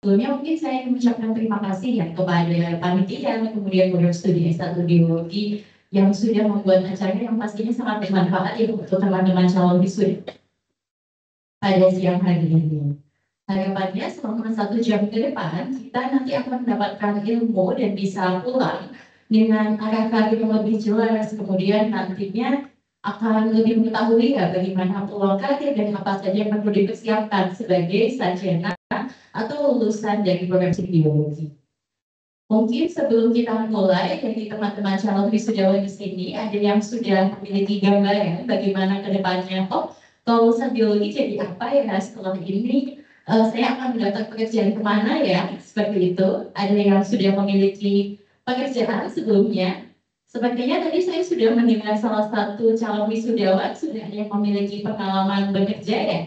Sebelumnya mungkin saya mengucapkan terima kasih ya kepada panitia, kemudian program studi S1 Biologi yang sudah membuat acara yang pastinya sangat bermanfaat ya untuk teman-teman calon wisuda pada siang hari ini. Harapannya selama 1 jam ke depan, kita nanti akan mendapatkan ilmu dan bisa pulang dengan arah karir yang lebih jelas, kemudian nantinya akan lebih mengetahui ya bagaimana peluang karir dan apa saja yang perlu dipersiapkan sebagai sarjana atau lulusan dari program studi biologi. Mungkin sebelum kita mulai dari teman-teman calon wisudawan di sini, ada yang sudah memiliki gambaran bagaimana ke depannya. Oh, kalau lulusan biologi jadi apa ya setelah ini? Saya akan mendaftar pekerjaan kemana ya? Seperti itu. Ada yang sudah memiliki pekerjaan sebelumnya. Sepertinya tadi saya sudah mendengar salah satu calon wisudawan sudah ada yang memiliki pengalaman bekerja ya.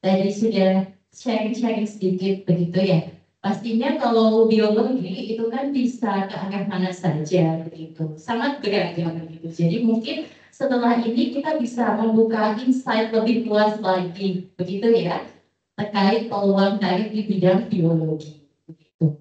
Tadi sudah sharing-sharing sedikit begitu ya. Pastinya kalau biologi itu kan bisa ke arah mana saja begitu, sangat beragam begitu. Jadi mungkin setelah ini kita bisa membuka insight lebih luas lagi begitu ya terkait peluang karir di bidang biologi. Begitu.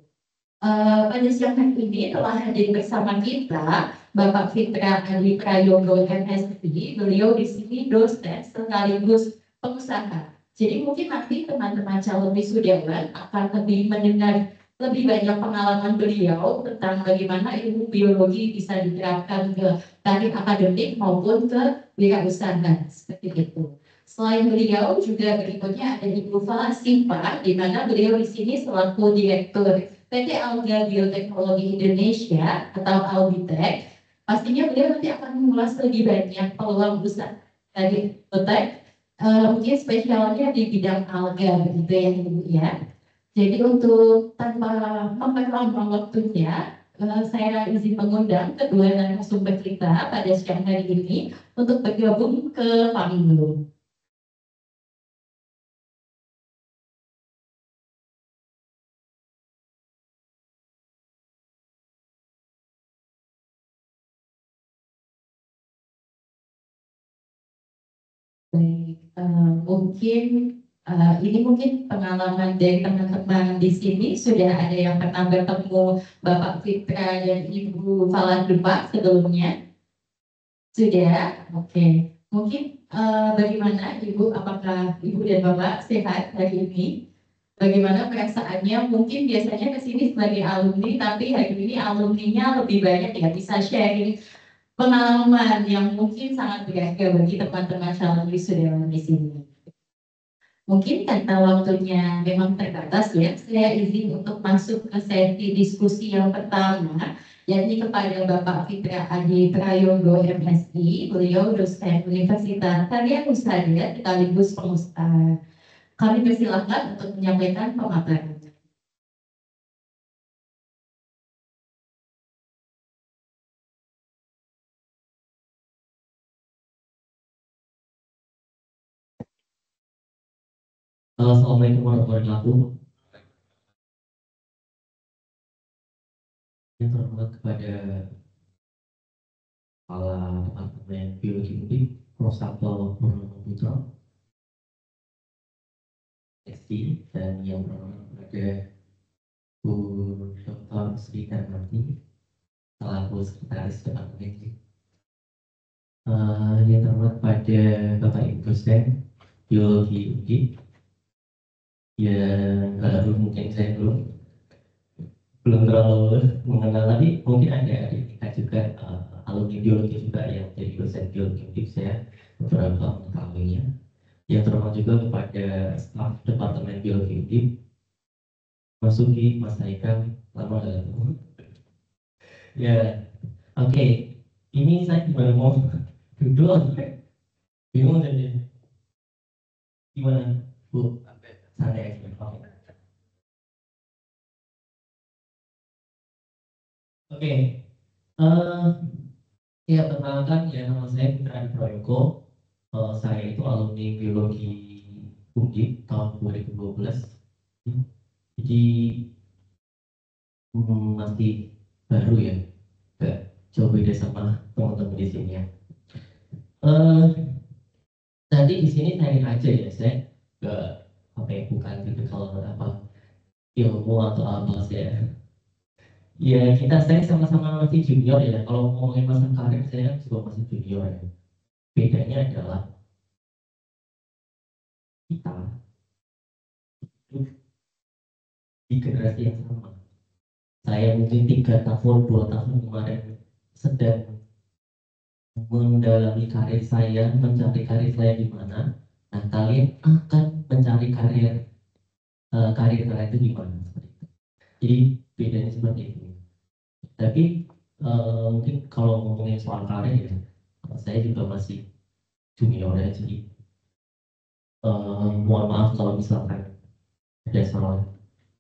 Pada siang hari ini telah hadir bersama kita Bapak Fitra Adi Prayogo MSc. Beliau di sini dosen sekaligus pengusaha. Jadi mungkin nanti teman-teman calon wisudawan akan lebih mendengar lebih banyak pengalaman beliau tentang bagaimana ilmu biologi bisa diterapkan ke karir akademik maupun ke wirausaha seperti itu. Selain beliau juga berikutnya ada Ibu Fala Simpa, di mana beliau di sini selaku Direktur PT Alga Bioteknologi Indonesia atau Albitek. Pastinya beliau nanti akan mengulas lebih banyak peluang usaha dari Biotek. Mungkin spesialnya di bidang alga begitu ya Ibu ya. Jadi untuk tanpa memperlama waktunya, saya izin mengundang kedua narasumber kita pada siang hari ini untuk bergabung ke panggung. Baik, mungkin ini mungkin pengalaman dari teman-teman di sini sudah ada yang pernah bertemu Bapak Fitra dan Ibu Fala Dupa sebelumnya? Sudah, oke. Mungkin bagaimana Ibu, apakah Ibu dan Bapak sehat hari ini? Bagaimana perasaannya? Mungkin biasanya ke sini sebagai alumni, tapi hari ini alumninya lebih banyak ya, bisa sharing pengalaman yang mungkin sangat berharga bagi teman-teman calon wisudawan di sini. Mungkin karena waktunya memang terbatas ya, saya izin untuk masuk ke sesi diskusi yang pertama, yakni kepada Bapak Fitra Adi Prayogo MSI, beliau dosen Universitas Karya Husada sekaligus pengusaha. Kami persilahkan untuk menyampaikan pemaparan. Assalamualaikum warahmatullahi wabarakatuh. Yang terhormat kepada Kepala Departemen Biologi Unik, Prof. Sabto Purnomo Putra, ST, dan yang terhormat kepada Bu Dr. Sri Darmati, selaku Sekretaris Departemen. Yang terhormat pada Bapak Ibu dosen Biologi Unik, yang baru mungkin saya belum terlalu mengenal, tapi mungkin ada adik kita juga alumni biologi juga yang jadi dosen biologi, saya beberapa mengetahuinya. Yang terhormat juga kepada staf Departemen Biologi Mas Sugi, Mas Haikal, lama lalu. Ya, oke. Ini saya gimana mau duduk? Bingung jadi. Gimana, Bu? Santai aja. Oke. Ya, perkenalkan ya, nama saya Fitra Adi Prayogo. Saya itu alumni biologi UGI tahun 2012. Jadi masih baru ya, gak jauh beda sama teman-teman di sini ya. Tadi di sini saya aja ya, saya gak apa ya, bukan tipikal apa ilmu atau apa sih ya. Ya saya sama-sama masih junior ya. Kalau ngomongin masa karir saya juga masih junior ya. Bedanya adalah kita itu di generasi yang sama. Saya mungkin 3 tahun, 2 tahun kemarin sedang mendalami karir saya, mencari karir saya di mana. Nah, kalian akan mencari karir kalian itu di mana. Jadi bedanya seperti itu. Tapi mungkin kalau ngomongin soal karir ya, saya juga masih junior ya. Jadi mohon maaf kalau misalkan ada salah.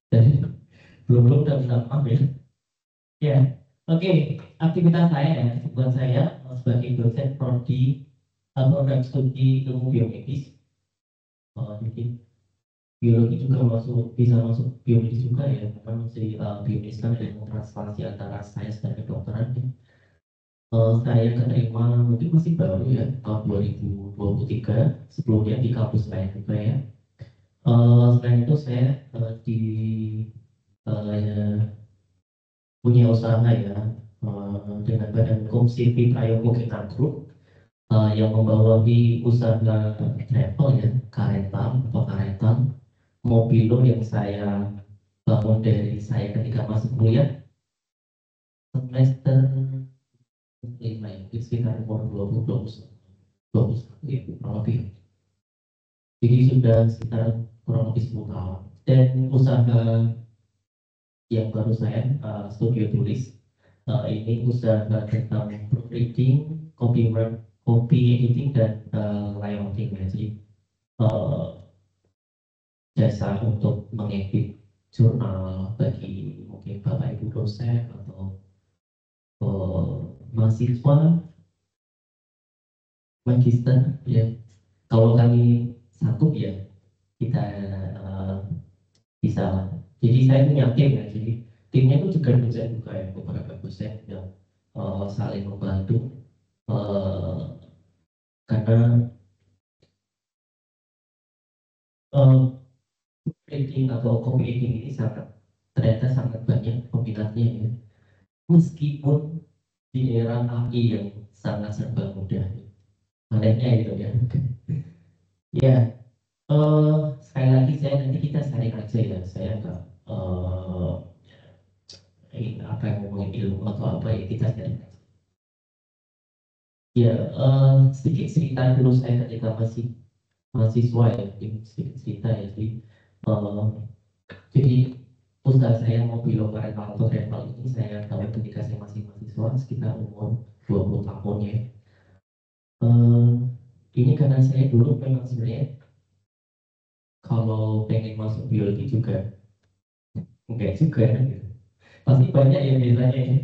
Dan belum udah minta maaf ya. Ya, oke. Aktivitas saya ya, buat saya sebagai dosen prodi program studi ilmu biomedis. Jadi biologi juga bisa masuk biomedis juga ya, karena masih biomedis kan ada translasi antara sains dan kedokteran ya. Saya keterima mungkin masih baru ya, tahun 2023, sebelumnya di kampus lain juga ya. Selain itu saya di ya, punya usaha ya, dengan Badan Hukum CV Prayogo Kita Group, yang membawahi usaha travel ya, karental Mobilo yang saya bangun dari saya ketika masih kuliah semester 5 ya, di sekitar umur 20 ya, kurang lebih. Jadi sudah sekitar kurang lebih 10 tahun. Dan usaha yang baru saya studio tulis, ini usaha tentang proofreading, copy editing dan layouting ya. Jadi jasa untuk mengedit jurnal bagi mungkin bapak ibu dosen atau mahasiswa magister ya. Kalau kami sanggup ya kita bisa. Jadi saya punya tim ya. Jadi timnya itu juga dosen juga ya, beberapa dosen yang saling membantu, karena uh, reading atau copy editing ini ternyata sangat banyak peminatnya ya. Meskipun di era AI yang sangat serba mudah, anehnya itu ya. Ya, sekali lagi saya nanti kita cari aja ya. Saya nggak apa yang ngomongin ilmu atau apa ya, kita cari. Ya, sedikit cerita dulu saya ketika masih mahasiswa ya, mungkin sedikit cerita ya. Jadi usaha saya mau belok rental atau rental ini saya tahu ketika saya masih mahasiswa sekitar umur 20 tahun ya. Eh, ini karena saya dulu memang sebenarnya kalau pengen masuk biologi juga enggak juga gitu. Pasti banyak ya biasanya ya.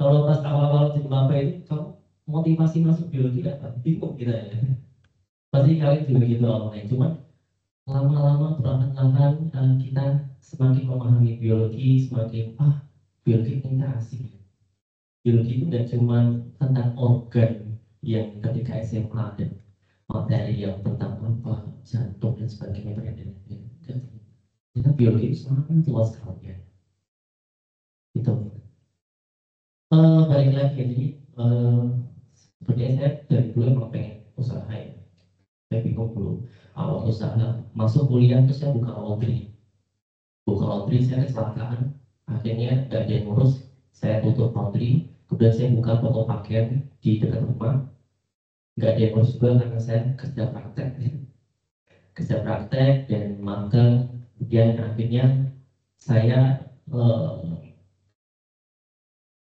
Kalau pas awal-awal jadi maba itu kamu motivasi masuk biologi apa? Bingung kita ya. Pasti kalian juga gitu awalnya. Cuma lama-lama perlahan-lahan kita semakin memahami biologi, semakin biologi ini asik. Biologi itu tidak cuma tentang organ yang ketika SMA dan materi yang tentang apa jantung dan sebagainya dan kita biologi itu sangat luas sekali ya. Itu balik lagi ya, jadi sebenarnya saya dari dulu emang pengen usaha ya. Saya bingung dulu awal usaha masuk kuliah terus saya buka laundry saya kecelakaan, akhirnya nggak ada yang ngurus, saya tutup laundry, kemudian saya buka toko pakaian di dekat rumah, nggak ada yang ngurus juga karena saya kerja praktek dan magang. Kemudian akhirnya saya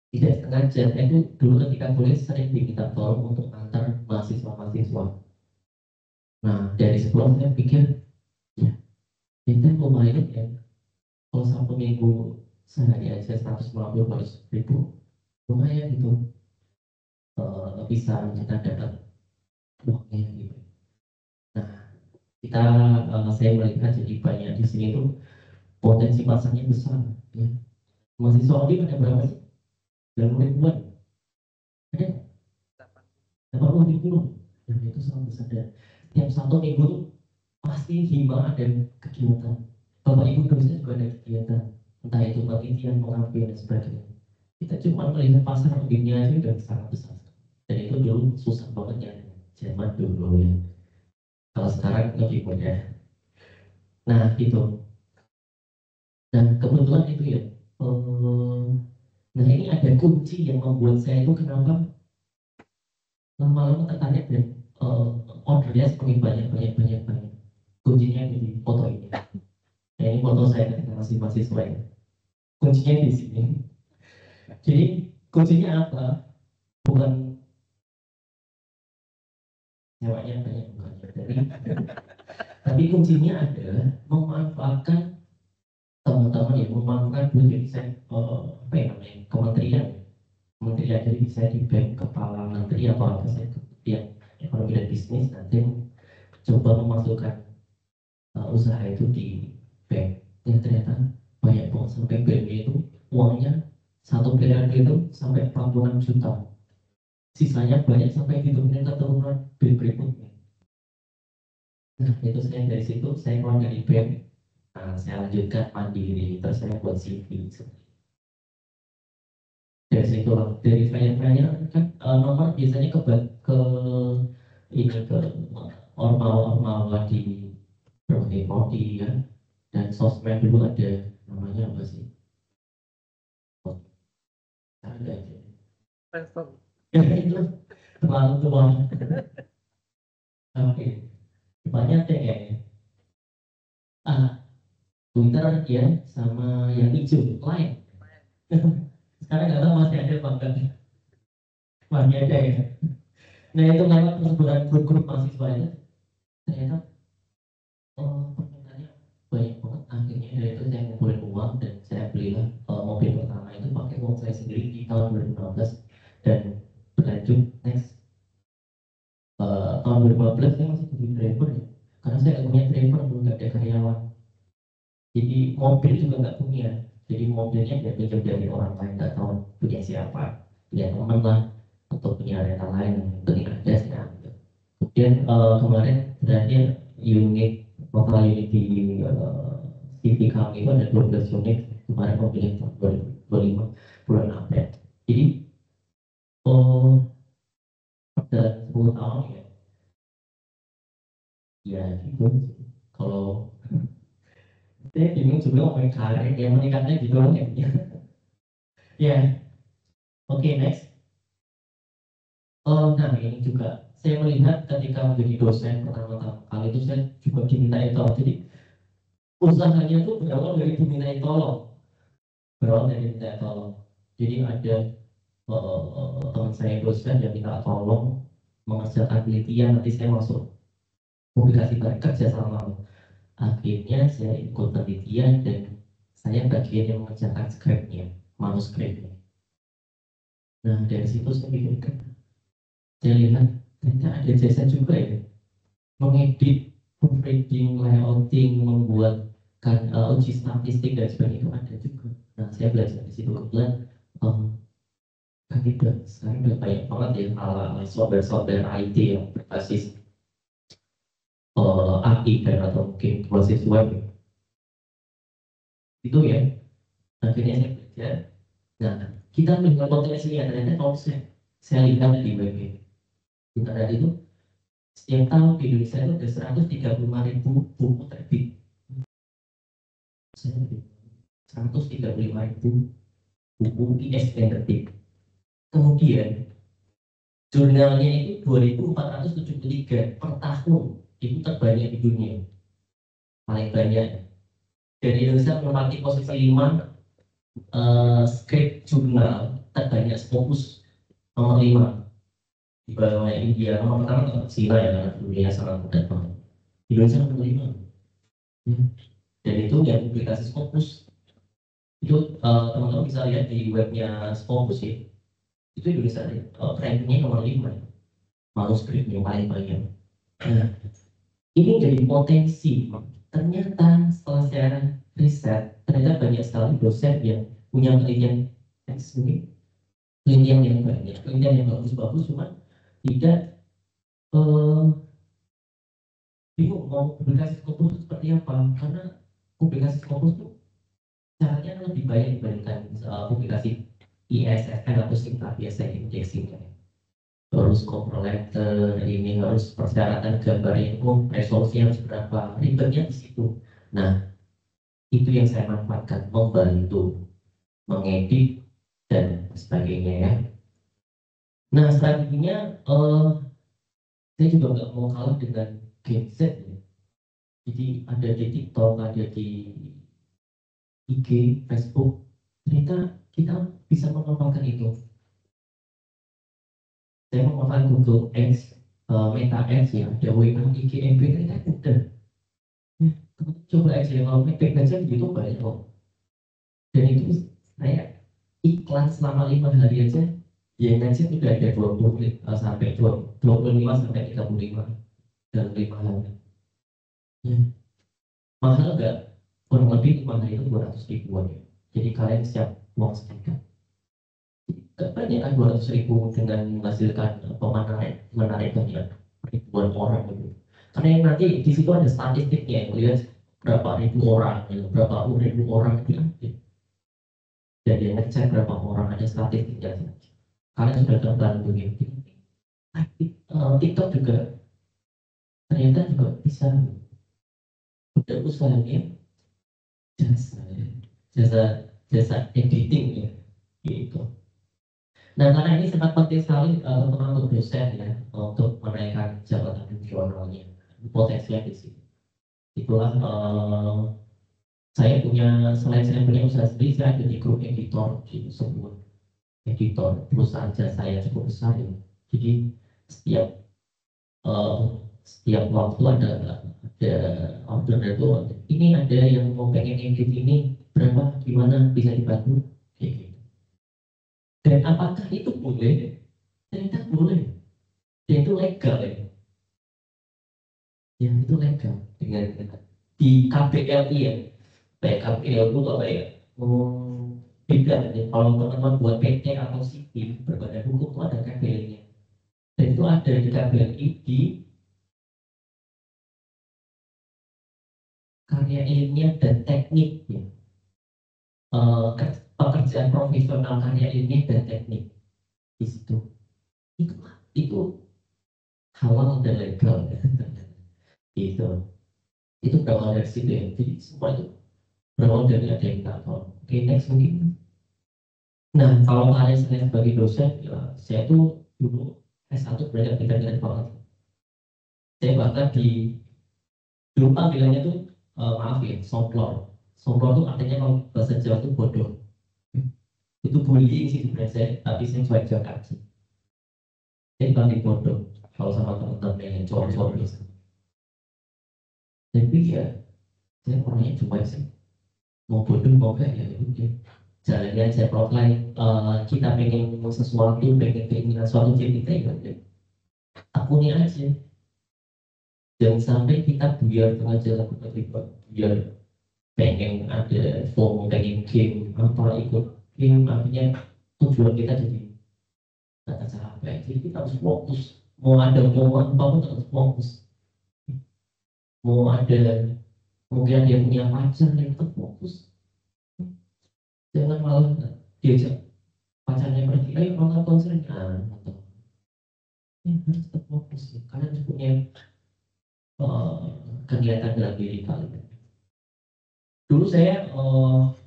tidak sengaja, saya itu dulu ketika kuliah sering diminta tolong untuk antar mahasiswa-mahasiswa. Nah dari sekolah saya pikir ya itu lumayan ya, kalau satu minggu sehari aja 150 ribu lumayan gitu, bisa kita dapat uangnya gitu. Nah kita saya melihat jadi banyak di sini tuh potensi pasarnya besar ya. Mahasiswa audit ada berapa sih? 80 ribuan ada, 80 ribu loh. Dan itu sangat besar dan tiap satu minggu tuh pasti hima dan kegiatan Bapak Ibu dosen juga ada kegiatan, entah itu penelitian, pengabdian dan sebagainya. Kita cuma melihat pasar dunia aja udah sangat besar. Dan itu dulu susah banget ya, zaman dulu ya. Kalau sekarang lebih mudah. Nah gitu. Dan kebetulan itu ya. Nah ini ada kunci yang membuat saya itu kenapa lama-lama tertarik dan ordernya semakin banyak. Kuncinya di foto ini. Nah, ini foto saya ketika masih mahasiswa ya. Kuncinya di sini. Jadi kuncinya apa? Bukan nyawanya banyak bukan dari, tapi kuncinya adalah memanfaatkan teman-teman yang memanfaatkan budget saya apa ya namanya kementerian jadi saya di bank kepala menteri atau apa saya kemudian ekonomi dan bisnis nanti coba memasukkan usaha itu di bank dan ternyata banyak banget sampai banknya itu uangnya satu miliar itu sampai 46 juta sisanya banyak sampai gitu keturunan bil berikutnya. Nah itu saya dari situ saya keluar dari bank. Nah, saya lanjutkan mandiri terus saya buat CV dari situ dari banyak-banyak kan nomor biasanya ke ini ke ormawa di berbagai prodi ya dan sosmed dulu ada namanya apa sih? Oh, ada aja. Ya itu terlalu tua. Oke, banyak deh kayaknya. Ah, Twitter ya sama yang hijau lain. Sekarang nggak tahu masih ada apa enggak. Masih ada ya. Nah itu lewat persebaran grup-grup mahasiswa itu ternyata permintaannya banyak banget. Akhirnya dari itu saya ngumpulin uang dan saya belilah mobil pertama itu pakai uang saya sendiri di tahun 2015 dan berlanjut next tahun 2015 saya masih jadi driver ya karena saya nggak punya driver dulu nggak ada karyawan jadi mobil juga nggak punya jadi mobilnya dia pinjam dari orang lain nggak tahu punya siapa punya teman lah atau punya rental lain yang penting ada saya ambil. Kemudian kemarin terakhir unit total unit di CV kami itu ada 12 unit kemarin mobilnya tahun 2025 bulan April jadi oh dalam 10 tahun ya ya gitu kalau saya bingung juga ngomongin karir yang meningkatnya gitu loh ya ya oke next nah ini juga saya melihat ketika menjadi dosen pertama kali itu saya juga diminta itu jadi usahanya tuh berawal dari diminta tolong jadi ada teman saya dosen yang minta tolong mengerjakan penelitian nanti saya masuk publikasi kerja sama akhirnya saya ikut penelitian dan saya bagian yang mengerjakan skripnya manuskripnya. Nah dari situ saya pikirkan saya lihat ternyata ada jasa juga ya mengedit proofreading layouting membuat kan uji statistik dan sebagainya itu ada juga. Nah saya belajar di situ kebetulan kan tidak sekarang udah banyak banget ya ala software IT yang berbasis API dan atau mungkin berbasis web itu ya akhirnya saya belajar. Nah kita melihat potensinya ternyata kalau saya lihat di web internet itu setiap tahun di Indonesia itu ada 135.000 buku terbit 135.000 buku ISBN terbit kemudian jurnalnya itu 2.473 per tahun itu terbanyak di dunia paling banyak dari Indonesia menempati posisi 5 script jurnal terbanyak Scopus nomor 5 di bawah India nomor pertama China ya karena dunia sangat mudah banget Indonesia nomor 5 ya. Dan itu yang publikasi Scopus itu teman-teman bisa lihat di webnya Scopus ya itu Indonesia rankingnya nomor 5 manuskrip yang paling banyak. Nah ini jadi potensi ternyata setelah saya riset ternyata banyak sekali dosen yang punya penelitian penelitian yang banyak, penelitian yang bagus-bagus, cuma tidak bingung mau publikasi Scopus seperti apa, karena publikasi Scopus tuh caranya lebih banyak dibandingkan publikasi ISSN atau SIMTA biasa indeksingnya. Terus cover letter, ini harus persyaratan gambarnya itu resolusi harus berapa, ribetnya di situ. Nah, itu yang saya manfaatkan, membantu, mengedit, dan sebagainya ya. Nah, strateginya saya juga nggak mau kalah dengan Gen Z ya. Jadi ada di TikTok, ada di IG, Facebook, ternyata kita bisa memanfaatkan itu. Saya memanfaatkan Google Ads, Meta Ads ya, ada WA, IG, MB, ternyata udah. Ya, coba aja kalau Meta aja gitu banyak kok. Dan itu saya iklan selama 5 hari aja, yang aja sudah ada 20 sampai 25 sampai 35 dalam 5 hari. Ya, mahal nggak? Kurang lebih 5 hari itu 200 ribuan ya. Jadi kalian siap uang sekitar. Gak banyak kan 200 ribu dengan menghasilkan menarik banyak ribuan orang gitu. Karena yang nanti di situ ada statistiknya, lihat berapa ribu orang, berapa ribu orang itu aktif. Jadi yang ngecek berapa orang, ada statistiknya. Kalian sudah terbantu gitu. TikTok juga ternyata juga bisa, udah usahanya jasa jasa jasa editing ya gitu. Nah, karena ini sangat penting sekali teman untuk dosen ya untuk menaikkan jabatan fungsionalnya, potensinya di sini. Itulah saya punya, selain saya punya usaha sendiri, saya ada di grup editor di sebuah editor perusahaan jasa yang cukup besar ya. Jadi setiap setiap waktu ada order itu, ini ada yang mau pengen edit ini berapa, gimana bisa dibantu kayak gitu. Dan apakah itu boleh? Ternyata boleh. Dan itu legal ya. Ya itu legal dengan di KPLI ya. Kayak KPLI itu apa ya? Beda ya. Kalau teman-teman buat PT atau sipil berbadan hukum itu ada KPLI-nya. Dan itu ada di KPLI di karya ilmiah dan teknik ya. Pekerjaan profesional karya ilmiah dan teknik di situ. Itu halal dan legal ya. Gitu. Itu berawal dari situ ya. Jadi semua itu berawal dari ada yang tahu. Oke, next mungkin. Nah, kalau kalian saya sebagai dosen, ya, saya tuh dulu S1 belajar pintar-pintar banget. Saya bahkan dulu panggilannya tuh maaf ya, somplor. Somplor tuh artinya kalau bahasa Jawa tuh bodoh. Itu bullying sih sebenarnya saya, tapi saya cuek-cuek aja. Saya panggil bodoh kalau sama teman-teman yang cowok-cowok biasa. Tapi ya, saya orangnya cuek sih. Mau bodoh mau enggak ya udah. Jalannya saya apply, kita pengen sesuatu, pengen keinginan suatu kita ya udah. Akuni aja. Jangan sampai kita biar aja lakukan ribet, biar pengen ada form, pengen game, apa ikut game, akhirnya tujuan kita jadi nggak tercapai. Jadi kita harus fokus. Mau ada mau apapun harus fokus. Mau ada mungkin dia punya pacar yang tetap fokus. Jangan malah diajak pacarnya pergi, ayo nonton konser, nonton. Ya, harus tetap fokus. Kalian punya kegiatan dalam diri kalian. Dulu saya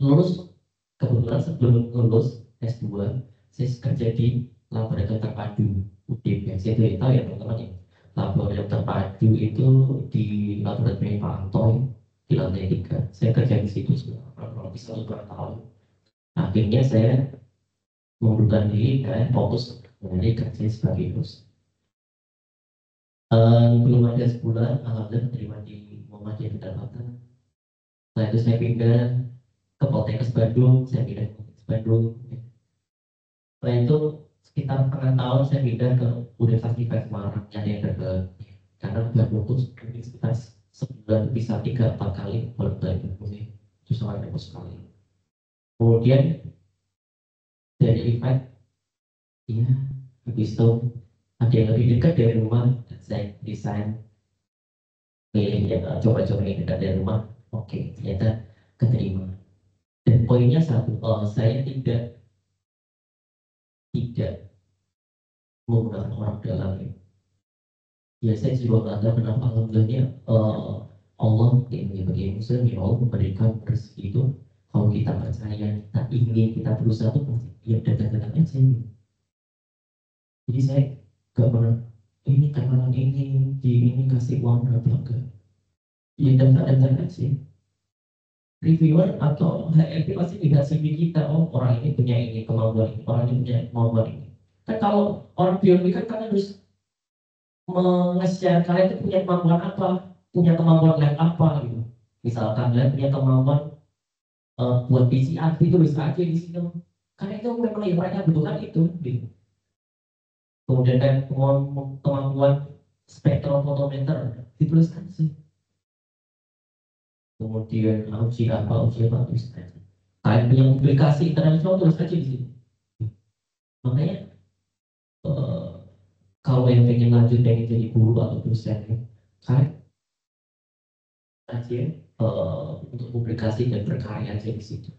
lulus, kebetulan sebelum lulus S2 saya kerja di laboratorium terpadu UDIP ya. Saya tidak tahu ya teman-teman ya, laboratorium terpadu itu di laboratorium Pak Antoy di lantai 3. Saya kerja di situ selama lebih 1 tahun. Akhirnya saya mengundurkan diri dan fokus menjadi kerja sebagai dosen. Belum ada sebulan, alhamdulillah terima di Muhammadiyah Kedapatan. Setelah itu saya pindah ke Poltekkes Bandung, saya pindah ke Poltekkes Bandung. Setelah itu sekitar setengah tahun saya pindah ke Universitas IPB Semarang yang dekat, karena Bandung itu sekitar sebulan bisa 3-4 kali bolak-balik itu sangat bagus sekali. Kemudian dari IPB, ya habis itu ada yang lebih dekat dari rumah, dan saya desain pilih ya, coba-coba yang dekat dari rumah. oke, ternyata keterima. Dan poinnya satu, saya tidak menggunakan orang dalam. Ya saya juga nggak tahu kenapa alhamdulillahnya Allah bagi Muslim ya Allah memberikan rezeki itu kalau kita percaya, kita ingin, kita berusaha tuh pasti ya datang-datang aja. Jadi saya nggak pernah ini karena ini kasih uang berapa enggak. Ya datang-datang aja. Reviewer atau HRD pasti lihat CV kita, oh orang ini punya ini kemampuan ini, orang ini punya kemampuan ini. Kan kalau orang biologi kan kalian harus mengejar kalian itu punya kemampuan apa, punya kemampuan lab apa gitu. Misalkan kalian punya kemampuan buat PCR itu bisa aja di sini. Karena itu memang yang mereka butuhkan itu. Gitu. Kemudian kan kemampuan spektrofotometer dituliskan sih. Kemudian uji apa bisa aja. Kalian punya publikasi internasional tulis aja di sini. Makanya eh, kalau yang pengen lanjut pengen jadi guru atau dosen, kalian aja untuk publikasi dan berkarya aja di situ.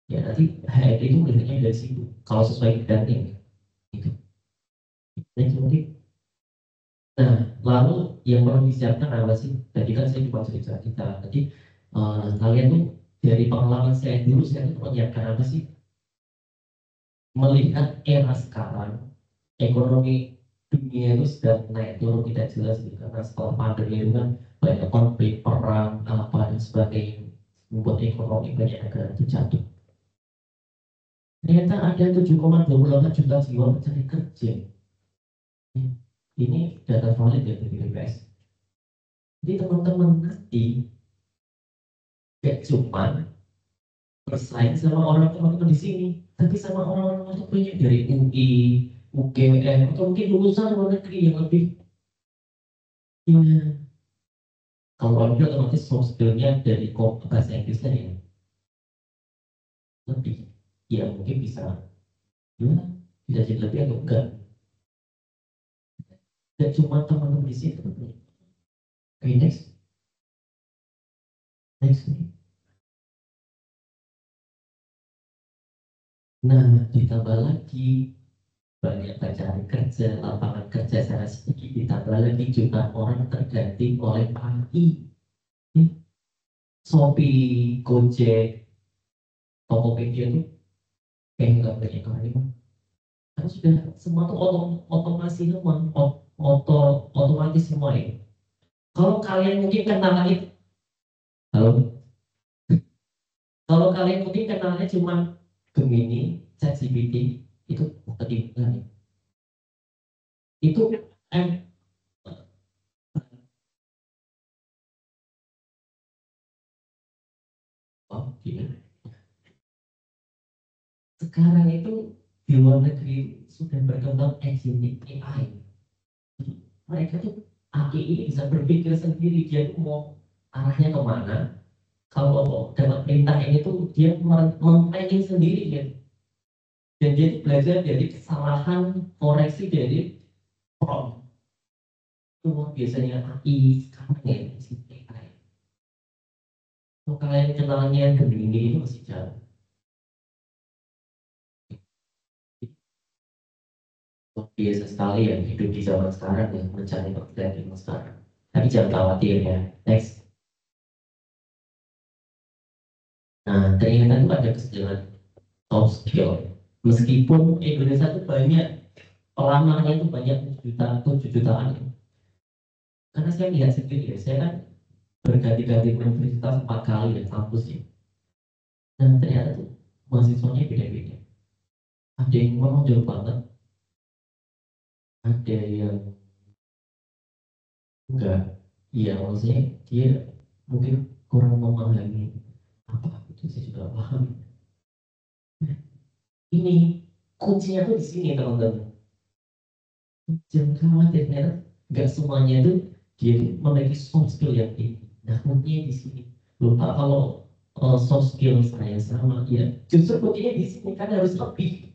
Ya nanti HRD itu melihatnya dari situ. Kalau sesuai bidangnya, gitu. Nah, lalu yang perlu disiapkan apa sih? Tadi kan saya cuma cerita. Tadi kalian tuh dari pengalaman saya dulu, saya tuh menyiapkan apa sih? Melihat era sekarang, ekonomi dunia itu sedang naik turun tidak jelas gitu. Karena setelah pandemi itu kan banyak konflik, perang, apa dan sebagainya membuat ekonomi banyak negara itu jatuh. Ternyata ada 7,28 juta jiwa mencari kerja. Ini data valid ya dari BPS. Jadi teman-teman nanti gak cuma bersaing sama orang-orang di sini, tapi sama orang-orang yang banyak dari UI, UGM, atau mungkin lulusan luar negeri yang lebih. Ya, kalau orang itu otomatis soft skillnya dari bahasa Inggrisnya ya lebih. Ya mungkin bisa, ya bisa jadi lebih atau enggak. Dan cuma teman-teman di sini. Oke, next. Nah, ditambah lagi banyak pencari kerja, lapangan kerja sangat sedikit, ditambah lagi jumlah orang terganti oleh AI. Shopee, Gojek, Tokopedia itu kayak nggak banyak kali, karena sudah semua tuh otomasi semua, otomatis semua ya. Kalau kalian mungkin kenalnya, halo, kalau kalian mungkin kenalnya cuma Gemini, ChatGPT, itu tadi itu M, oh, gini. Sekarang itu di luar negeri sudah berkembang agentic AI. Mereka tuh AI ini bisa berpikir sendiri, dia tuh mau arahnya kemana. Kalau dapat perintah ini tuh dia memplanning sendiri dia. Dan dia tuh belajar dari kesalahan koreksi dari prompt. Itu biasanya AI sekarang ya si AI. Kalau kalian kenalnya Gemini itu masih jauh. Biasa sekali ya hidup di zaman sekarang yang mencari pekerjaan di zaman sekarang. Tapi jangan khawatir ya. Next. Nah, ternyata itu ada kesejahteraan soft skill. Meskipun Indonesia itu banyak pelamarnya itu banyak 7 jutaan. Karena saya lihat sendiri ya, saya kan berganti-ganti universitas 4 kali ya kampus ya. Dan ternyata tuh mahasiswanya beda-beda. Ada yang memang jauh banget, ada yang enggak. Iya, maksudnya dia mungkin kurang memahami apa itu saya sudah paham. Ini kuncinya tuh di sini teman-teman. Jangan khawatir, ternyata nggak semuanya itu dia memiliki soft skill yang tinggi. Nah, kuncinya di sini. Lupa kalau soft skill saya sama ya. Justru kuncinya di sini kan harus lebih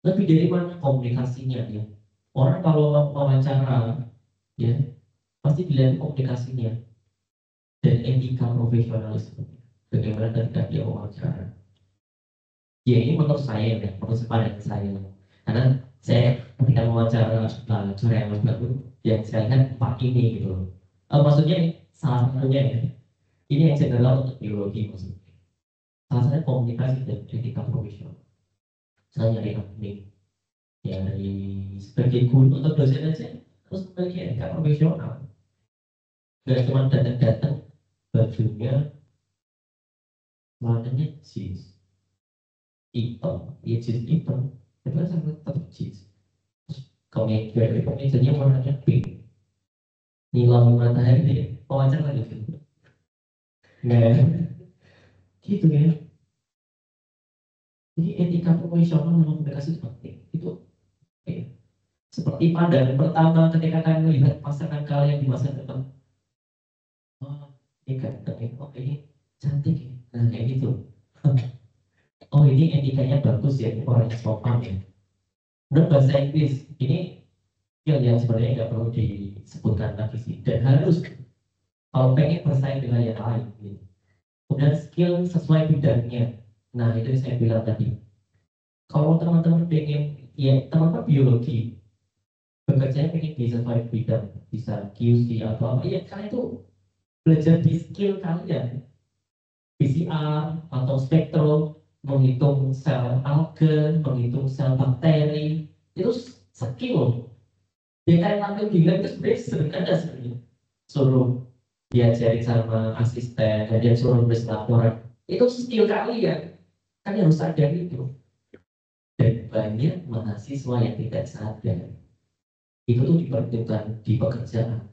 dari mana komunikasinya ya. Orang kalau wawancara ya pasti dilihat komunikasinya. Dan etika profesionalisme. Bagaimana ketika dia wawancara. Ya ini menurut saya ya, menurut pandangan saya. Karena saya ketika wawancara yang baru, yang saya lihat empat ini gitu loh. Maksudnya salah satunya ya, ini yang general untuk biologi maksudnya. Salah satunya komunikasi dan etika profesional. Saya nyari nih, ya dari sebagai guru atau dosen aja terus memiliki etika profesional. Gak cuma datang-datang bajunya warnanya jeans hitam, ya jeans hitam, itu kan sangat tetap jeans. Kemejanya warnanya pink, nilam matahari, wawancara gitu. Nah, gitu ya. Jadi etika profesional dalam komunikasi seperti itu. Ya. Seperti pandangan pertama ketika kalian melihat pasangan kalian di masa depan. Oh, ini ganteng, oh ini cantik ya. Nah, kayak gitu. Oh ini etikanya bagus ya, ini orangnya sopan ya. Menurut bahasa Inggris, ini yang sebenarnya nggak perlu disebutkan lagi sih. Dan harus, kalau pengen bersaing dengan yang lain. Gitu. Kemudian skill sesuai bidangnya. Nah itu yang saya bilang tadi. Kalau teman-teman pengen, ya teman-teman biologi, bekerja pengen di sesuai bidang, bisa QC atau apa, ya kalian itu belajar di skill kalian. PCR atau spektrum, menghitung sel alga, menghitung sel bakteri, itu skill. Dia kayak tampil gila itu sebenarnya sederhana sebenarnya. Suruh diajarin sama asisten, dan dia suruh nulis laporan. Itu skill kalian. Kalian harus sadar itu. Dan banyak mahasiswa yang tidak sadar. Itu tuh diperlukan di pekerjaan.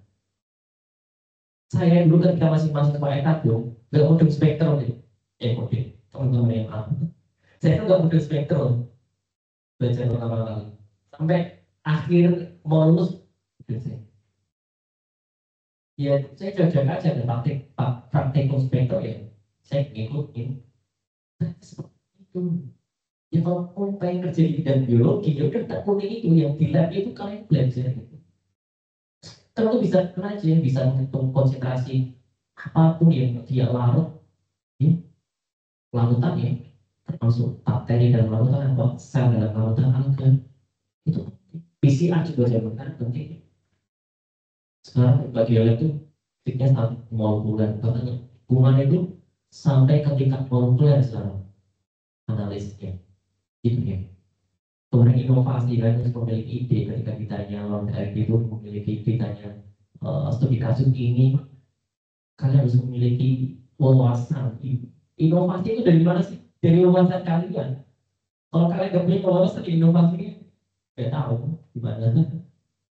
Saya dulu ketika masih mahasiswa S1, nggak mudeng spektrum nih. Mudeng, teman-teman yang apa? Saya tuh nggak mudeng spektrum. Belajar pertama kali. Sampai akhir mau lulus, saya. Ya, saya coba aja dan praktek spektrum ya. Saya ngikutin. Seperti itu. Ya kalau mau pengen kerja di bidang biologi, ya udah tekuni itu yang di lab itu kalian belajar. Kalau bisa aja bisa menghitung konsentrasi apapun yang dia larut, ya, larutan ya, termasuk bakteri dalam larutan atau sel dalam larutan alga itu PCR juga saya berkata penting. Sekarang bagi lab itu fitnya sangat molekuler, katanya hubungan itu sampai ke tingkat molekuler sekarang analisisnya, gitu ya. Kemudian inovasi kan harus memiliki ide ketika ditanya orang dari itu memiliki ditanya studi kasus ini kalian harus memiliki wawasan. Inovasi itu dari mana sih? Dari wawasan kalian. Kalau kalian nggak punya wawasan inovasinya, nggak tahu gimana.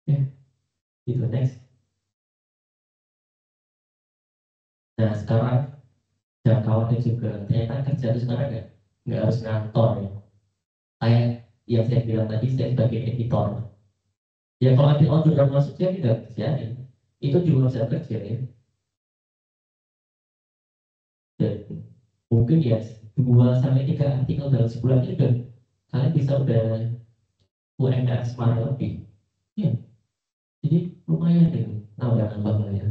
Ya, itu next. Nah sekarang jangkauannya juga. Ternyata kerja itu sekarang nggak harus ngantor ya. Kayak yang saya bilang tadi, saya sebagai editor. Ya kalau ada order masuk saya tidak kerja. Itu juga saya kerja ya. Dan mungkin ya 2 sampai 3 artikel dalam sebulan itu udah kalian bisa udah UMR semara lebih ya, jadi lumayan deh nambah ya.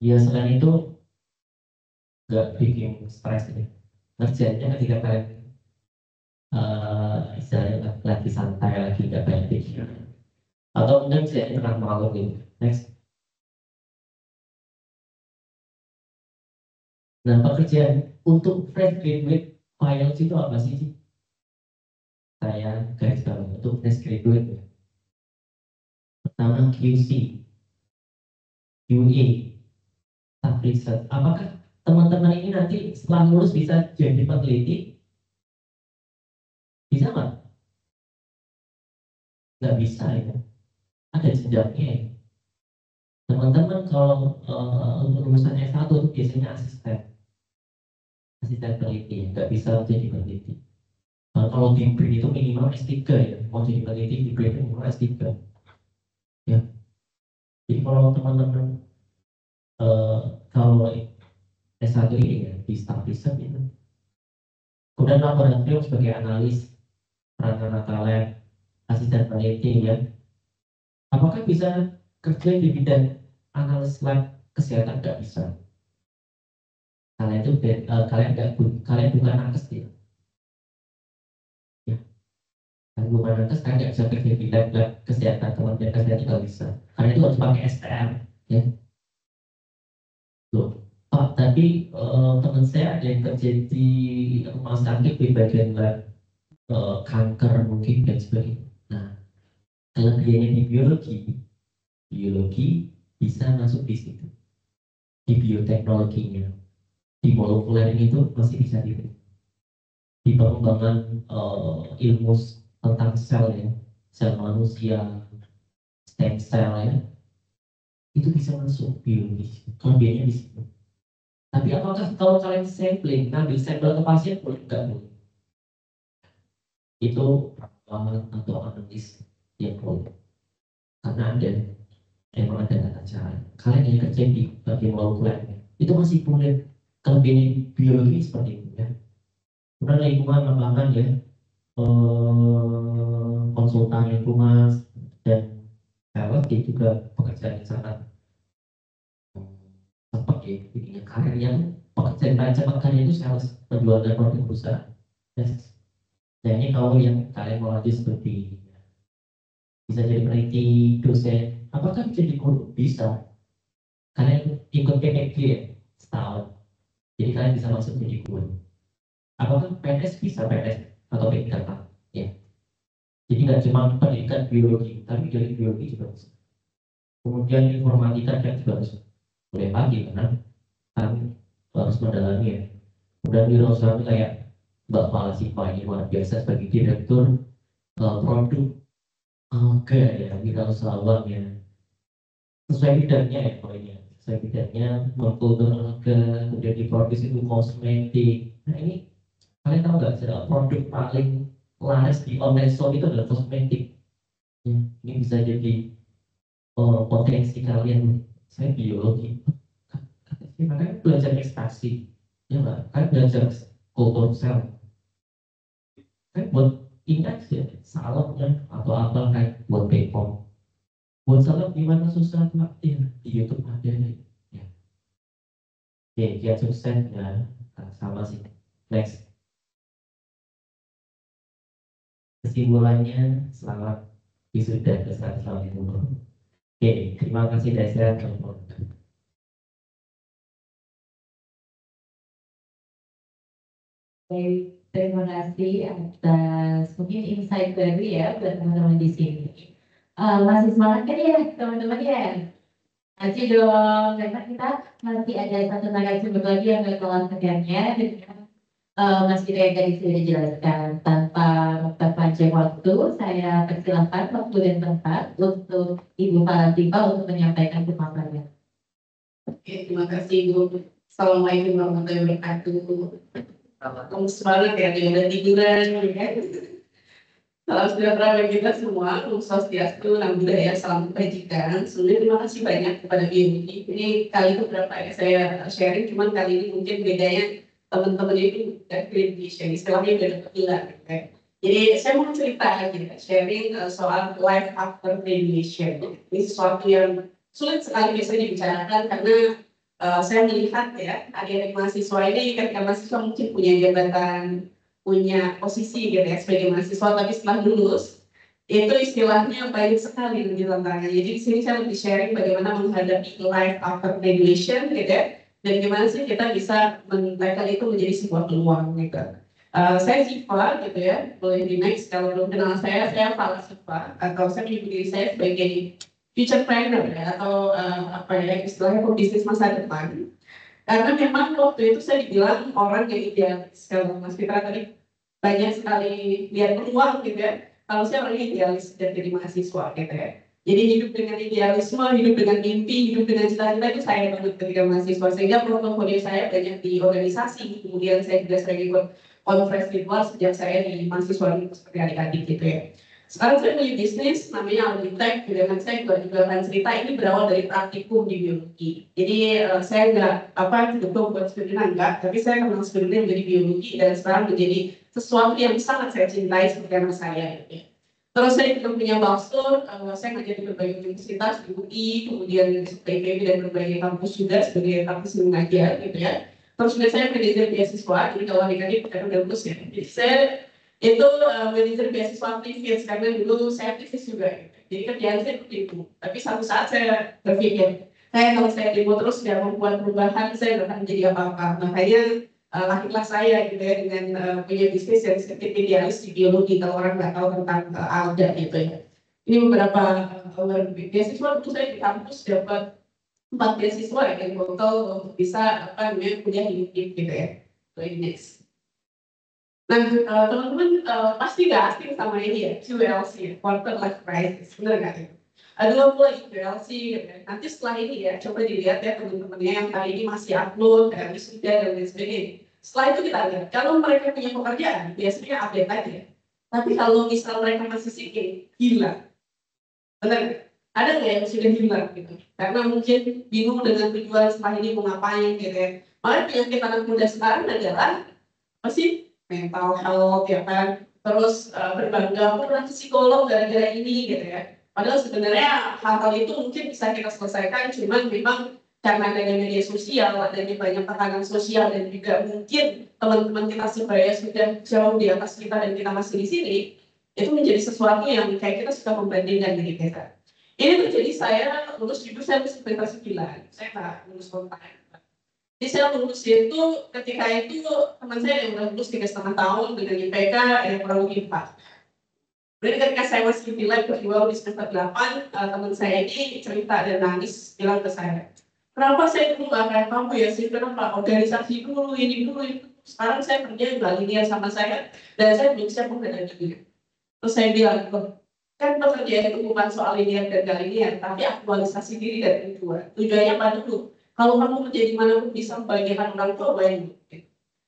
Ya selain itu nggak bikin stres ini ngerjainnya ketika kalian istilahnya lagi santai lagi nggak banyak pikir atau mungkin saya tengah malam ini next. Nah pekerjaan untuk fresh graduate finance itu apa sih? Saya garis bawah untuk fresh graduate ya. Pertama QC, QA, staff research. Apakah teman-teman ini nanti setelah lulus bisa jadi peneliti? Bisa nggak? Nggak bisa ya. Ada jenjangnya ya. Teman-teman kalau lulusan S1 itu biasanya asisten peneliti ya. Nggak bisa jadi peneliti. Kalau di BRIN itu minimal S3 ya. Mau jadi peneliti di BRIN minimal S3 ya. Jadi kalau teman-teman kalau S1 ini ya di staff research itu. Kemudian laboratorium sebagai analis, rata-rata lab, asisten peneliti ya. Apakah bisa kerja di bidang analis lab kesehatan nggak bisa. Kalian itu kalian bukan nakes ya. Ya, kalian bukan nakes, kalian nggak bisa kerja di lab kesehatan, kementerian kesehatan nggak bisa. Karena itu harus pakai STM, ya. Loh, Pak, tapi teman saya ada yang kerja di rumah sakit di bagian lab kanker mungkin dan sebagainya. Nah, kelebihannya di biologi bisa masuk di situ. Di bioteknologinya, di molekuler itu masih bisa di pengembangan ilmu tentang sel ya, sel manusia, stem cell ya, itu bisa masuk biologi. Kelebihannya di situ. Tapi apakah kalau kalian sampling, ngambil sampel ke pasien boleh? Enggak boleh. Itu atau analis yang boleh. Karena emang ada tata cara. Kalian yang kerja di bagian molekuler itu masih boleh. Kelebihan biologi seperti itu ya. Kemudian lingkungan mengembangkan ya, konsultan lingkungan dan sales juga pekerjaan yang sangat cepat ya. Jadinya karir yang pekerjaan paling cepat kalian itu sales, penjual dan produk perusahaan. Yes. Dan ini kalau yang kalian mau lanjut seperti bisa jadi peneliti, dosen, apakah bisa jadi guru? Bisa. Kalian ikut PPG ya, setahun. Jadi kalian bisa masuk jadi guru. Apakah PNS bisa PNS atau P3K? Ya. Jadi nggak cuma pendidikan biologi, tapi dari biologi juga bisa. Kemudian informatika kan juga harus boleh pagi karena kami harus mendalami ya. Kemudian wirausaha itu kayak Mbak Falasifa ini luar biasa sebagai direktur produk alga ya, wirausahawan ya. Sesuai bidangnya ya poinnya. Sesuai bidangnya mengkultur alga, kemudian diproduksi itu kosmetik. Nah ini kalian tahu nggak produk paling laris di online store itu adalah kosmetik. Ya, ini bisa jadi potensi kalian. Saya biologi, makanya belajar ekstraksi, ya nggak? Kan belajar kultur sel, kan buat index ya, salepnya atau apa kayak buat Bepom, buat salep gimana susah pak? Ya di YouTube ada ya. Oke, dia sukses ya, sama sih. Next, kesimpulannya selamat wisuda ke 150. Oke, terima kasih Desa. Baik, terima kasih atas mungkin insight baru ya buat teman-teman di sini. Masih semangat kan ya teman-teman ya? Masih dong, karena kita masih ada satu narasumber lagi yang gak kalah tegannya. Mas Fitra yang tadi sudah dijelaskan, tanpa memperpanjang waktu, saya persilahkan waktu dan tempat untuk Ibu Fatima untuk menyampaikan pemaparannya. Oke, terima kasih Ibu. Assalamualaikum warahmatullahi wabarakatuh. Lemes banget ya, dia udah tiduran ya. Salam sejahtera bagi kita semua, Om Swastiastu, Namo Buddhaya, salam kebajikan. Sebelumnya terima kasih banyak kepada BMI. Ini kali itu berapa ya saya sharing, cuman kali ini mungkin bedanya teman-teman ini udah di sharing, istilahnya udah kepilah gitu ya. Jadi saya mau cerita gitu, sharing soal life after graduation. Ini sesuatu yang sulit sekali biasanya dibicarakan karena saya melihat ya adik-adik mahasiswa ini ketika mahasiswa mungkin punya jabatan, punya posisi gitu ya sebagai mahasiswa, tapi setelah lulus itu istilahnya banyak sekali nanti tantangannya. Jadi di sini saya lebih sharing bagaimana menghadapi life after graduation gitu ya, dan gimana sih kita bisa menempatkan itu menjadi sebuah peluang gitu. Saya Siva gitu ya, boleh di next kalau belum kenal saya Falasifa, atau saya menyebut diri saya sebagai future planner ya, atau apa ya istilahnya pebisnis masa depan. Karena memang waktu itu saya dibilang orang yang idealis. Kalau Mas Fitra tadi banyak sekali lihat peluang gitu ya. Kalau saya orang idealis dan jadi mahasiswa gitu ya. Jadi hidup dengan idealisme, hidup dengan mimpi, hidup dengan cita-cita itu saya banget ketika mahasiswa. Sehingga portofolio saya banyak di organisasi. Kemudian saya juga sering ikut konferensi virtual sejak saya di mahasiswa seperti adik-adik gitu ya. Sekarang saya punya bisnis namanya Auditek, dengan saya juga akan cerita ini berawal dari praktikum di biologi. Jadi saya nggak cukup buat studinya enggak, tapi saya memang studinya menjadi biologi dan sekarang menjadi sesuatu yang sangat saya cintai seperti anak saya. Gitu. Terus saya juga punya bakso, saya ngajar di berbagai universitas, di UI, kemudian di IPB dan berbagai kampus juga sebagai kampus mengajar gitu ya. Terus juga saya manajer beasiswa, jadi kalau adik-adik bukan udah lulus ya. Jadi saya itu manajer beasiswa aktivis, karena dulu saya aktivis juga. Gitu. Jadi kerjaan saya seperti itu. Tapi satu saat saya berpikir, kalau saya demo terus nggak membuat perubahan, saya nggak akan menjadi apa-apa. Makanya lahirlah saya gitu ya dengan punya bisnis yang sedikit idealis di biologi kalau orang nggak tahu tentang alga gitu ya. Ini beberapa beasiswa itu saya di kampus dapat 4 beasiswa ya yang total untuk bisa apa namanya kuliah di gitu ya. So ini next. Nah teman-teman pasti nggak asing sama ini ya QLC, quarter life crisis, benar nggak ya? Ada mulai QLC, gitu ya. Nanti setelah ini ya coba dilihat ya teman-temannya yang kali ini masih upload, sudah dan lain sebagainya. Setelah itu kita lihat kalau mereka punya pekerjaan biasanya update aja. Tapi kalau misal mereka masih single, gila, benar? Ada nggak yang sudah hilang gitu? Karena mungkin bingung dengan tujuan setelah ini mau ngapain gitu ya. Makanya penyakit anak muda sekarang adalah apa sih? Mental health ya kan. Terus berbangga aku pernah ke psikolog gara-gara ini gitu ya. Padahal sebenarnya hal-hal itu mungkin bisa kita selesaikan, cuman memang karena adanya media sosial, adanya banyak tekanan sosial dan juga mungkin teman-teman kita sebaya sudah jauh di atas kita dan kita masih di sini, itu menjadi sesuatu yang kayak kita suka membandingkan diri kita. Ini terjadi saya lulus jujur saya lulus semester 9, saya nggak lulus kontak. Jadi saya lulus itu ketika itu teman saya yang udah lulus 3,5 tahun dengan IPK yang kurang lebih 4. Jadi ketika saya masih di lab kedua di semester 8, teman saya ini cerita dan nangis bilang ke saya, kenapa saya dulu nggak kayak kamu ya sih, kenapa organisasi dulu ini dulu itu. Sekarang saya kerja nggak linear sama saya dan saya belum siap menghadapinya. Terus saya bilang, kan pekerjaan itu bukan soal linear dan gak linear, tapi aktualisasi diri dan tujuan. Tujuannya apa dulu? Kalau kamu menjadi manapun bisa membagikan orang tua, bayang.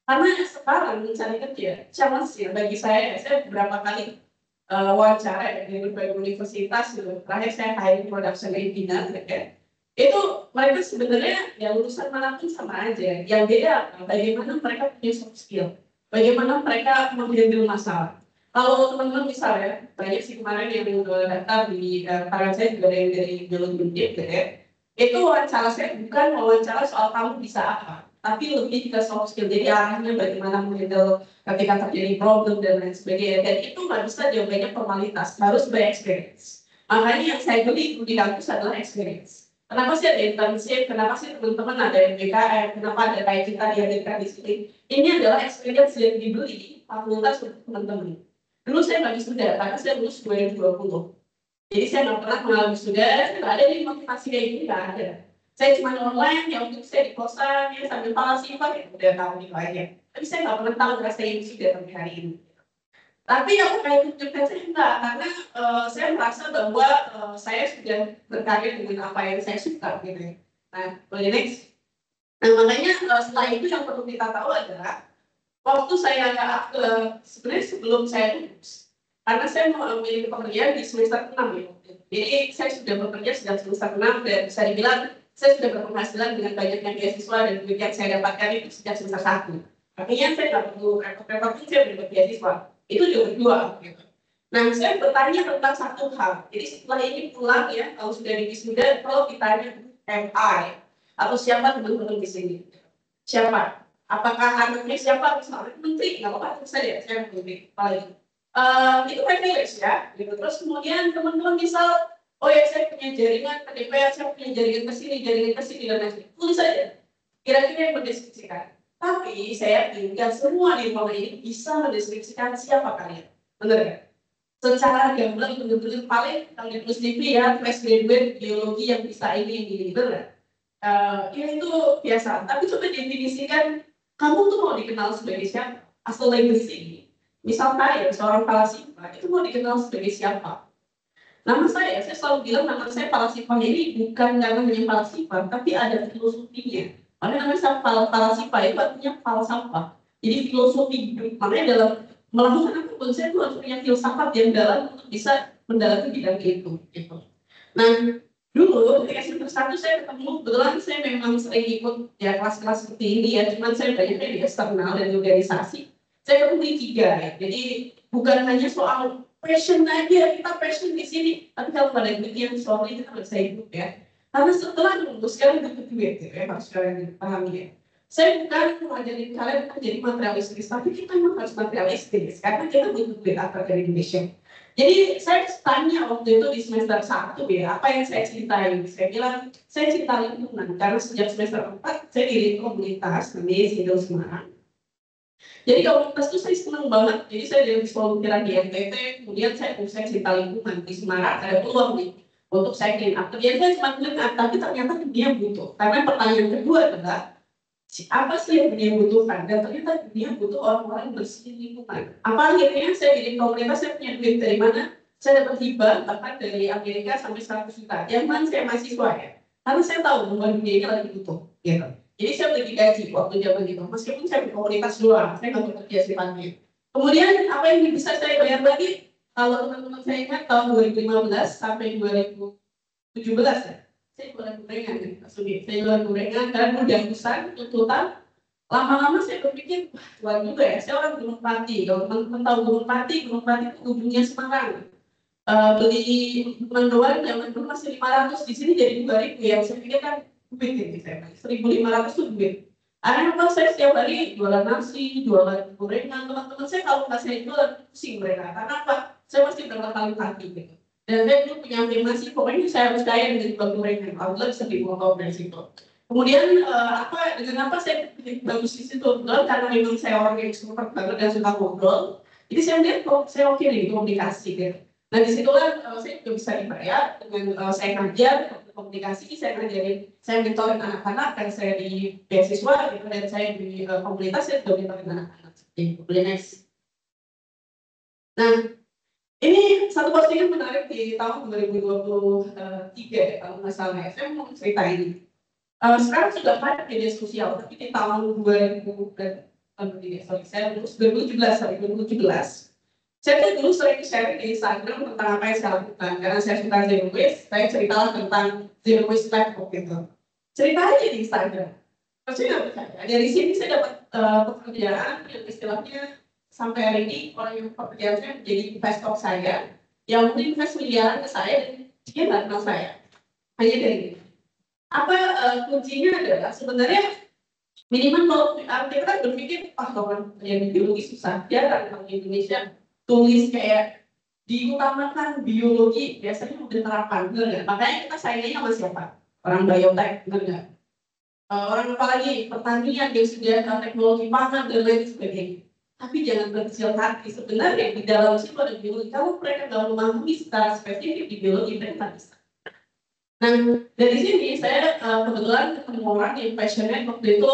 Karena sekarang mencari kerja, challenge ya bagi saya beberapa kali wawancara di berbagai universitas, gitu. Terakhir saya hiring production engineer, ya. Itu mereka sebenarnya ya lulusan manapun sama aja. Yang beda bagaimana mereka punya soft skill, bagaimana mereka menghandle masalah. Kalau teman-teman misalnya, banyak sih kemarin yang daftar di karena saya juga dari biologi gitu ya. Itu wawancara saya bukan wawancara soal kamu bisa apa, tapi lebih ke soft skill. Jadi arahnya bagaimana menghandle ketika terjadi problem dan lain sebagainya. Dan itu nggak bisa jawabannya formalitas, harus by experience. Makanya yang saya beli di kampus adalah experience. Kenapa sih ada internship? Kenapa sih teman-teman ada MBKM? Kenapa ada kayak kita dihadirkan di sini? Ini adalah experience yang dibeli fakultas untuk teman-teman. Dulu saya nggak wisuda karena saya lulus 2020. Jadi saya nggak pernah mengalami wisuda, nggak ada yang motivasi kayak gini, nggak ada. Saya cuma online, ya untuk saya di kosan, ya sambil palasipa, ya udah tahu itu aja. Tapi saya nggak pernah tahu rasanya wisuda sampai hari ini. Tapi yang kayak tunjukkan saya enggak, karena saya merasa bahwa saya sudah berkarya dengan apa yang saya suka gitu ya. Nah, boleh next. Nah makanya setelah itu yang perlu kita tahu adalah waktu saya sebenarnya sebelum saya lulus, karena saya mau memilih pekerjaan di semester 6 ya. Jadi saya sudah bekerja sejak semester 6 dan bisa dibilang saya sudah berpenghasilan dengan banyaknya beasiswa dan duit yang saya dapatkan itu sejak semester 1. Artinya saya nggak perlu repot-repot, saya dapat beasiswa. Itu juga berdua. Gitu. Nah saya bertanya tentang satu hal. Jadi setelah ini pulang ya, kalau sudah di wisuda, kalau ditanya MI atau siapa teman-teman di sini, siapa? Apakah anaknya siapa? Misalnya menteri, nggak apa-apa terus saja saya menteri. Paling itu privilege ya. Gitu. Terus kemudian teman-teman misal, oh ya saya punya jaringan ke DPR, saya punya jaringan ke sini dan lain-lain. Tulis saja. Kira-kira yang mendeskripsikan. Tapi saya yakin nggak semua di ruangan ini bisa mendeskripsikan siapa kalian. Benar ya? Secara gamblang benar-benar paling kalau di plus TV ya, fresh graduate biologi yang bisa ini benar. Ya itu biasa. Tapi coba definisikan kamu tuh mau dikenal sebagai siapa? Asal legacy. Misal saya seorang Palasipa itu mau dikenal sebagai siapa? Nama saya selalu bilang nama saya Palasipa ini bukan karena hanya Palasipa, tapi ada filosofinya. Makanya nama saya Palasipa itu artinya falsafah. Jadi filosofi hidup. Makanya dalam melakukan apapun saya tuh harus punya filsafat yang dalam untuk bisa mendalami bidang itu. Gitu. Nah, dulu ketika semester 1 saya ketemu, kebetulan saya memang sering ikut ya kelas-kelas seperti ini ya, cuman saya banyaknya di eksternal dan organisasi. Saya ketemu di 3 ya, jadi bukan hanya soal passion aja, kita passion di sini. Tapi kalau pada yang sorry kita nggak bisa hidup ya. Karena setelah lulus kalian butuh duit ya, harus kalian pahami ya. Saya bukan mengajarin kalian untuk jadi materialistis, tapi kita memang harus materialistis karena kita butuh duit apa dari Indonesia. Jadi saya tanya waktu itu di semester 1 ya, apa yang saya ceritain? Saya bilang, saya cerita lingkungan karena sejak semester 4 saya di komunitas namanya Sidol Semarang. Jadi komunitas itu saya senang banget, jadi saya jadi volunteer di NTT, kemudian saya cerita lingkungan di Semarang, ada peluang nih untuk saya clean up. Kemudian saya cuma clean up, tapi ternyata dia butuh. Karena pertanyaan kedua adalah, apa sih yang dia butuhkan? Dan ternyata dia butuh orang-orang yang bersih lingkungan. Apa akhirnya saya bikin komunitas, saya punya duit dari mana? Saya dapat hibah, bahkan dari Amerika sampai 100 juta. Yang mana saya mahasiswa ya. Karena saya tahu bahwa dunia ini lagi butuh. Gitu. Jadi saya udah digaji waktu zaman itu. Meskipun saya berkomunitas doang, saya nggak bekerja sifatnya. Kemudian apa yang bisa saya bayar lagi? Kalau teman-teman saya ingat tahun 2015 sampai 2017 ya. Saya jualan gorengan nih, saya jualan gorengan dan udah besar, tuntutan. Lama-lama saya berpikir, wah Tuhan juga ya, saya orang Gunung Pati. Kalau teman-teman tahu Gunung Pati itu ujungnya Semarang. Beli mendoan zaman dulu masih 500, di sini jadi 2.000 ya. Saya pikir kan duit ini saya 1.500 tuh duit. Akhirnya kalau saya setiap hari jualan nasi, jualan gorengan, teman-teman saya kalau nggak saya jualan pusing mereka. Karena apa? Saya masih berkali kali gitu. Dan saya dulu punya afirmasi, pokoknya saya harus kaya dengan jual gorengan. Alhamdulillah bisa dibawa dari situ. Kemudian dengan apa saya bagus di situ? Karena memang saya orang yang super banget dan suka ngobrol. Jadi saya lihat kok saya oke nih komunikasi gitu. Nah disitulah saya juga bisa dibayar dengan saya ngajar komunikasi, saya ngajarin, saya mentorin anak-anak dan saya di beasiswa gitu, dan saya di komunitas saya juga mentorin anak-anak. Boleh next. Nah ini satu postingan menarik di tahun 2023 ya kalau nggak salah. Saya mau cerita ini. Sekarang sudah banyak media sosial, tapi di tahun 2017. Saya tuh dulu sering sharing di Instagram tentang apa yang saya lakukan. Karena saya suka zero waste, saya ceritalah tentang zero waste platform gitu. Cerita aja di Instagram. Saya nggak percaya. Dari sini saya dapat pekerjaan yang istilahnya sampai hari ini orang yang pekerjaan saya menjadi investor saya, yang mungkin invest miliaran ke saya dan dia nggak kenal saya. Hanya dari ini. Apa kuncinya adalah sebenarnya minimal kalau kita kan berpikir, kalau yang biologi susah, jarang kalau di Indonesia tulis kayak diutamakan biologi biasanya udah terapan, benar nggak? Makanya kita saingannya sama siapa? Orang biotek, benar nggak? Orang apalagi pertanian yang sudah teknologi pangan dan lain sebagainya. Tapi jangan berkecil hati, sebenarnya di dalam situ ada biologi. Kalau mereka nggak memahami secara spesifik di biologi, mereka nggak bisa. Nah, dari sini saya kebetulan ketemu orang yang passionate waktu itu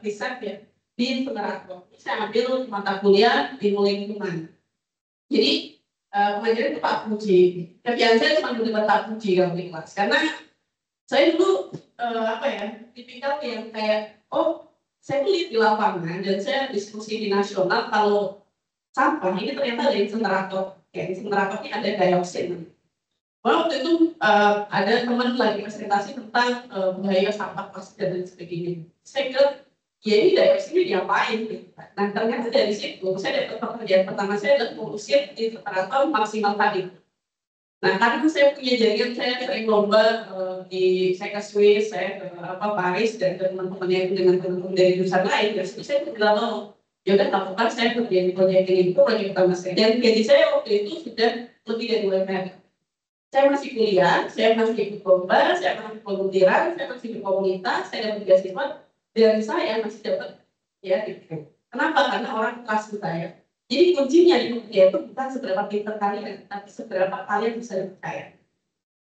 riset ya di Semarang. Saya ambil mata kuliah ilmu lingkungan. Jadi pengajaran itu Pak Puji. Kerjaan saya cuma mendebat Pak Puji kalau di kelas. Karena saya dulu tipikal yang kayak, saya lihat di lapangan dan saya diskusi di nasional kalau sampah ini ternyata ada insenerator. Ya, inseneratornya ada dioksin. Waktu itu ada teman lagi presentasi tentang bahaya sampah plastik dan lain sebagainya. Saya kira ya ini dari sini diapain gitu. Nah ternyata dari situ saya dapat pekerjaan pertama saya adalah mengusir insenerator maksimal tadi. Nah karena saya punya jaringan, saya sering lomba saya ke Swiss, saya ke Paris dan teman-teman yang dengan teman-teman dari jurusan lain. Dari situ saya bilang ya udah lakukan, saya kerja di proyek ini, itu proyek utama saya. Dan gaji saya waktu itu sudah lebih dari UMR. Saya masih kuliah, saya masih ikut lomba, saya masih volunteeran, saya masih berkomunitas, saya dapat beasiswa, dan saya masih dapat ya gitu. Kenapa? Karena orang kelas saya. Jadi kuncinya itu bukan seberapa pintar kalian, tapi seberapa kalian bisa dipercaya.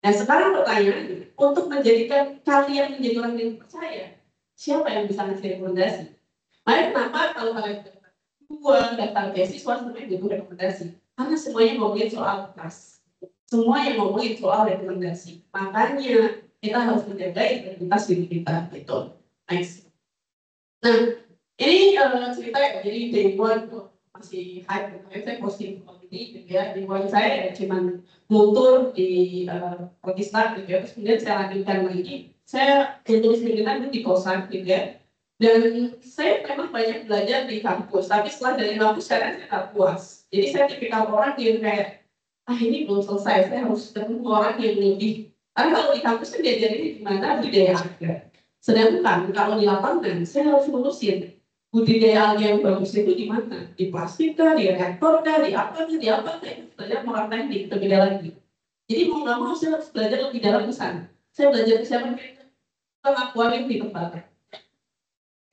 Nah sekarang pertanyaannya, untuk menjadikan kalian menjadi orang yang percaya, siapa yang bisa ngasih rekomendasi? Makanya kenapa kalau kalian daftar beasiswa sebenarnya butuh rekomendasi, karena semuanya ngomongin soal kelas. Semua yang ngomongin soal rekomendasi. Makanya kita harus menjaga integritas diri kita gitu. Nice. Nah, ini cerita ya. Jadi day one masih hype. Saya posting ini gitu ya. Day one saya cuma kultur di Pakistan gitu ya. Terus kemudian saya lanjutkan lagi. Saya tulis kegiatan di kosan gitu ya. Dan saya memang banyak belajar di kampus, tapi setelah dari kampus saya nggak puas. Jadi saya tipikal orang yang kayak, ini belum selesai, saya harus ketemu orang yang lebih. Karena kalau di kampus kan diajarin gimana budaya alga. Sedangkan kalau di lapangan, saya harus ngurusin budidaya alga yang bagus itu di mana? Di plastik kah, di reaktor kah, di apa kah, di apa kah? Saya mau teknik lebih dalam lagi. Jadi mau nggak mau saya harus belajar lebih dalam ke sana. Saya belajar kesiapan akuarium di tempat.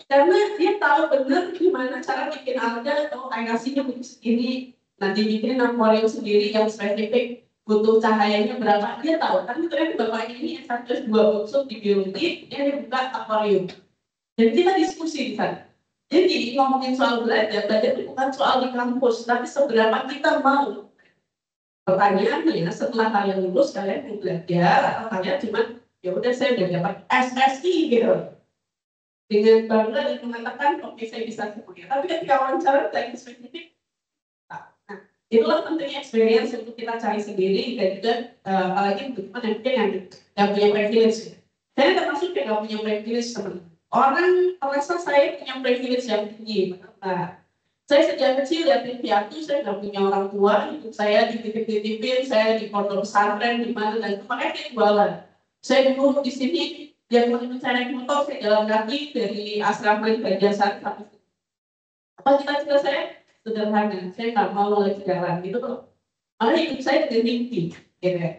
Karena dia tahu benar gimana cara bikin alga, air asinnya butuh segini, nanti bikin akuarium sendiri yang spesifik, butuh cahayanya berapa, dia tahu. Tapi ternyata bapaknya ini S1 S2 unsur di biologi, dia buka akuarium. Dan kita diskusi di sana. Jadi ngomongin soal belajar itu bukan soal di kampus, tapi seberapa kita mau. Pertanyaannya, setelah kalian lulus, kalian mau belajar, atau kalian cuma, ya udah saya udah dapat SSI gitu. Dengan bangga dan mengatakan, oke saya bisa semuanya. Tapi ketika wawancara teknik spesifik, nah, itulah pentingnya experience untuk kita cari sendiri dan juga apalagi untuk teman yang punya privilege. Saya termasuk yang nggak punya privilege teman. Orang merasa saya punya privilege yang tinggi. Nah, saya sejak kecil lihat di piatu, saya nggak punya orang tua, hidup saya dititip-titipin, saya di pondok pesantren di mana dan makanya saya jualan. Saya dulu di sini dia mau mencari motor, saya jalan kaki dari asrama di Banjarsari sampai apa cita-cita saya sederhana, saya nggak mau lagi jalan gitu loh. Malah hidup saya dengan mimpi, gitu ya.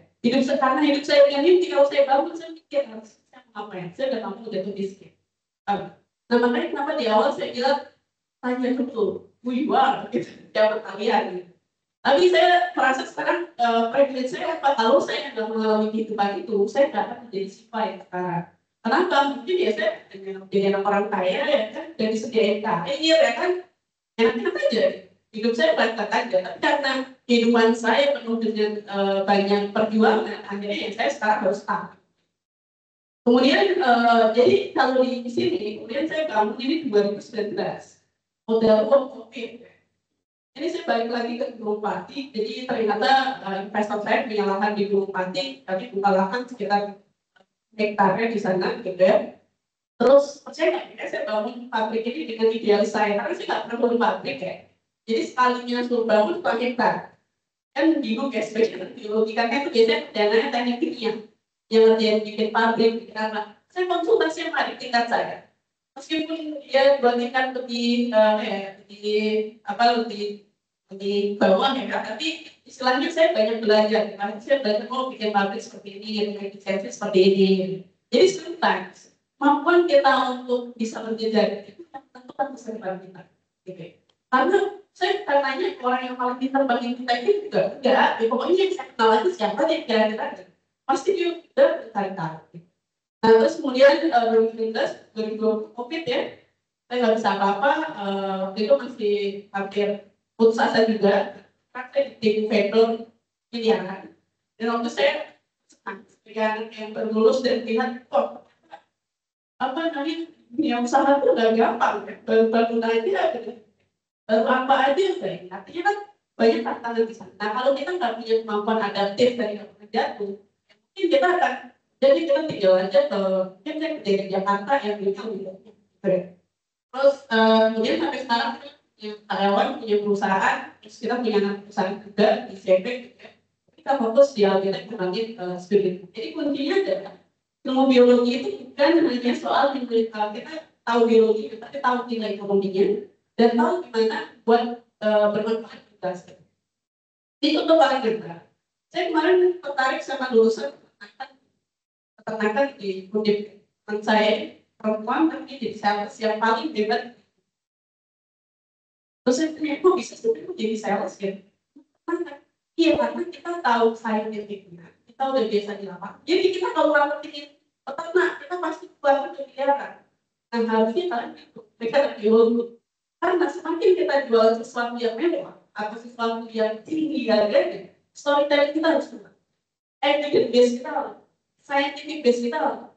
Karena hidup saya dengan mimpi, kalau saya bangun saya mikir harus saya mau ngapain, saya udah mampu udah miskin. Nah makanya kenapa di awal saya bilang tanya dulu, who you are, gitu, siapa kalian. Gitu. Tapi saya merasa sekarang privilege saya apa? Kalau saya nggak mengalami kehidupan itu, saya nggak akan menjadi siapa yang sekarang. Kenapa? Mungkin ya saya dengan menjadi anak orang kaya ya kan, dan disediain karir ya kan, enak-enak aja. Hidup saya baik-baik aja. Tapi karena kehidupan saya penuh dengan banyak perjuangan, akhirnya ya saya sekarang harus tahu. Kemudian jadi kalau di sini, kemudian saya bangun ini 2019, modal uang COVID. Ini saya balik lagi ke Gunung Pati, jadi ternyata investor saya punya lahan di Gunung Pati, tapi buka lahan sekitar hektarnya di sana, gitu ya. Terus percaya nggak ya, saya bangun pabrik ini dengan idealis saya, karena saya nggak pernah bangun pabrik ya. Jadi sekalinya suruh bangun 4 hektar, kan bingung ya sebenarnya biologi, karena itu biasanya dananya teknik kimia, yang ngerjain bikin pabrik, bikin apa. Saya konsultasi sama adik tingkat saya, meskipun dia 2 tingkat lebih lebih bawah ya, tapi istilahnya saya banyak belajar. Saya belajar bikin pabrik seperti ini, bikin lisensi seperti ini. Jadi sometimes kemampuan kita untuk bisa berjejar itu tentukan masa depan kita. Gitu. Karena saya tanya orang yang paling pintar bagi kita itu juga enggak. Ya, pokoknya yang saya kenal itu siapa dia kira-kira pasti dia udah bertarik-tarik. Nah terus kemudian 2019, 2020 COVID ya, saya nggak bisa apa-apa. Itu masih hampir putus asa juga, praktek di vendor miliaran. Dan waktu saya yang baru lulus dan lihat kok apa namanya dunia usaha itu nggak gampang ya, baru aja, baru apa aja saya. Artinya kan banyak tantangan di sana. Nah kalau kita nggak punya kemampuan adaptif dari jatuh, mungkin kita akan jadi kita tinggal aja ke mungkin saya kerja di Jakarta yang gitu. Terus kemudian sampai sekarang karyawan punya perusahaan, terus kita punya anak perusahaan juga di CP, kita fokus di algoritma kembangin spirit. Jadi kuncinya adalah ilmu biologi itu bukan hanya soal kita tahu biologi, tapi tahu nilai ekonominya dan tahu gimana buat bermanfaat kita. Itu tuh paling besar. Saya kemarin tertarik sama lulusan peternakan di Undip, saya perempuan tapi jadi sales yang paling hebat. Terus saya tanya, kok bisa sebenarnya jadi sales gitu? Iya, karena kita tahu saintifnya, kita udah biasa di lapangan. Jadi kita kalau ngelakuin peternak, kita pasti keluar ke miliaran. Nah harusnya kalian itu, mereka biologi. Karena semakin kita jual sesuatu yang mewah atau sesuatu yang tinggi harganya, storytelling kita harus kuat. Evidence base kita harus, scientific base kita harus.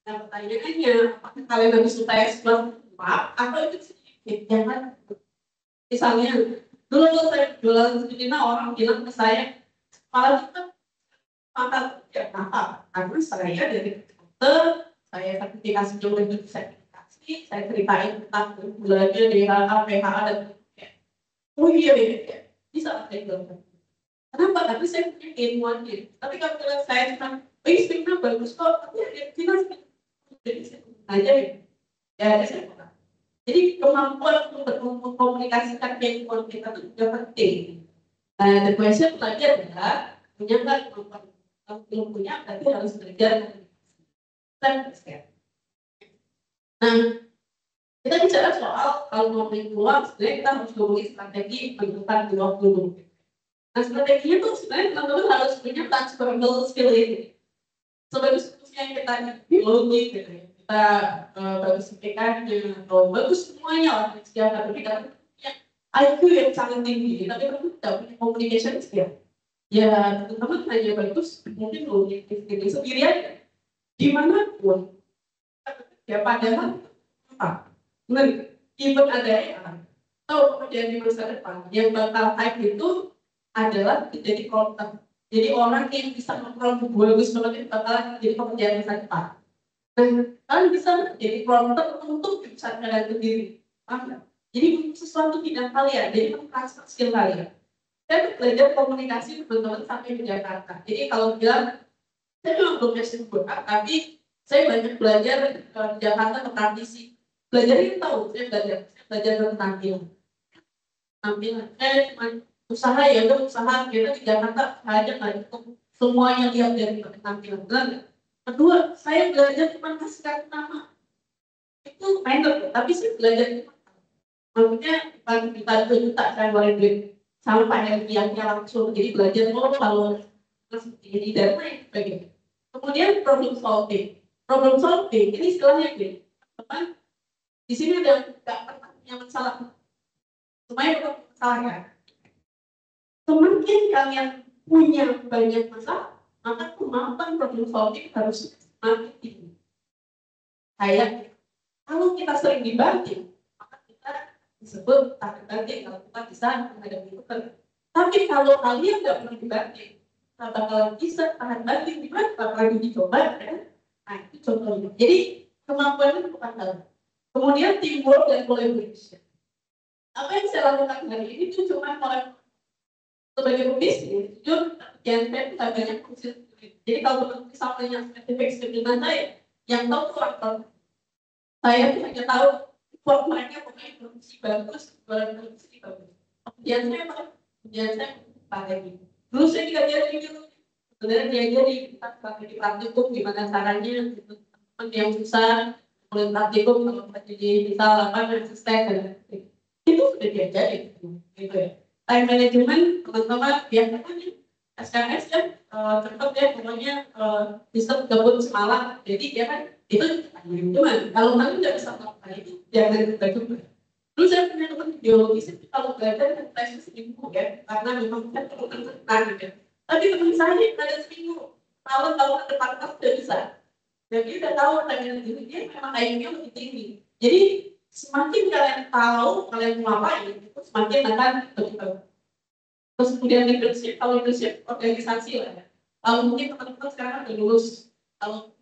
Nah pertanyaannya, apakah kalian lebih suka ekspor atau itu sedikit? Jangan. Misalnya, dulu saya jualan Filipina, orang bilang ke saya, malah kita makan ya apa? Karena saya dari dokter, saya sertifikasi geologi sertifikasi. pasti saya ceritain tentang belajar di PHA dan oh iya ya, bisa saya bilang. Kenapa? Tapi saya punya ilmuannya. Tapi kalau saya cuma, oh ini speaknya bagus kok, tapi ya kita jadi saya aja ya saya paham. Jadi kemampuan untuk mengkomunikasikan ilmuwan kita itu juga penting. Nah, the question lagi adalah punya nggak kemampuan? Kalau belum punya, berarti harus belajar komunikasi. Nah, kita bicara soal kalau mau peluang, sebenarnya kita harus ngomongin strategi penentukan peluang dulu. Nah, strateginya tuh sebenarnya teman-teman harus punya transferable skill ini. Sebagus-bagusnya yang kita biologi gitu ya. Kita bagus PK-nya atau bagus semuanya lah setiap hari kita punya IQ yang sangat tinggi, tapi kita tidak punya communication skill. Ya, teman-teman hanya bagus mungkin communication sendiri aja. Dimanapun, ya padahal apa? Benar, even ada yang tahu pekerjaan di masa depan yang bakal hype itu adalah jadi konten. Jadi orang yang bisa memperoleh bagus banget itu bakalan jadi pekerjaan masa depan. Nah, kalian bisa jadi prompter untuk bisa kalian sendiri. Paham? Jadi sesuatu bidang kalian, jadi transfer skill kalian. Saya belajar komunikasi teman-teman sampai ke Jakarta. Jadi kalau bilang, saya memang belum S2, tapi saya banyak belajar di Jakarta ke praktisi. Belajar itu tahu, saya belajar tentang tampilan. Cuma usaha ya udah usaha kita di Jakarta aja nggak cukup semuanya lihat dari tampilan. Benar. Kedua, saya belajar cuma kasih kartu nama itu minor, tapi saya belajar maksudnya bukan juta saya boleh duit sampai yang langsung jadi belajar kalau jadi data yang sebagainya. Kemudian problem solving ini istilahnya gini, teman di sini ada nggak pernah punya masalah, supaya bukan masalah ya. Semakin kalian punya banyak masalah, maka kemampuan problem solving harus semakin tinggi. Kayak kalau kita sering dibanting, maka kita disebut tahan banting kalau kita bisa menghadapi itu. Tapi kalau kalian nggak pernah dibanting, kita bakalan bisa tahan banting di mana bakalan dicoba kan? Nah itu contohnya. Jadi kemampuan itu bukan hal. Kemudian teamwork dan collaboration. Apa yang saya lakukan hari ini itu cuma mulai sebagai pebisnis, jujur yang saya tidak banyak fungsi. Jadi kalau misalnya spesifik dengan saya, yang tahu tuh aktor. Saya tuh hanya tahu kok mereka pemain produksi bagus, jualan produksi bagus. Kemudian saya apa? Kemudian saya strategi. Dulu saya diajari dulu, sebenarnya diajari strategi praktikum gimana caranya, teman yang susah, mulai praktikum kalau jadi misal apa asisten dan itu sudah diajari, gitu ya. Time management teman-teman biasanya SKS kan cepat ya pokoknya bisa gabung semalam, jadi dia kan itu cuman kalau kalian nggak bisa melakukan itu jangan coba. Dulu saya punya teman biologi sih kalau belajar tesnya seminggu ya karena memang saya perlu tenang gitu. Tapi teman saya ada seminggu tahun depan kan sudah bisa. Jadi udah tahu pengen dia memang IQ-nya lebih tinggi. Jadi semakin kalian tahu kalian mau ngapain, itu semakin akan lebih bagus. Terus kemudian leadership, kalau leadership organisasi lah ya. Kalau mungkin teman-teman sekarang udah lulus, kalau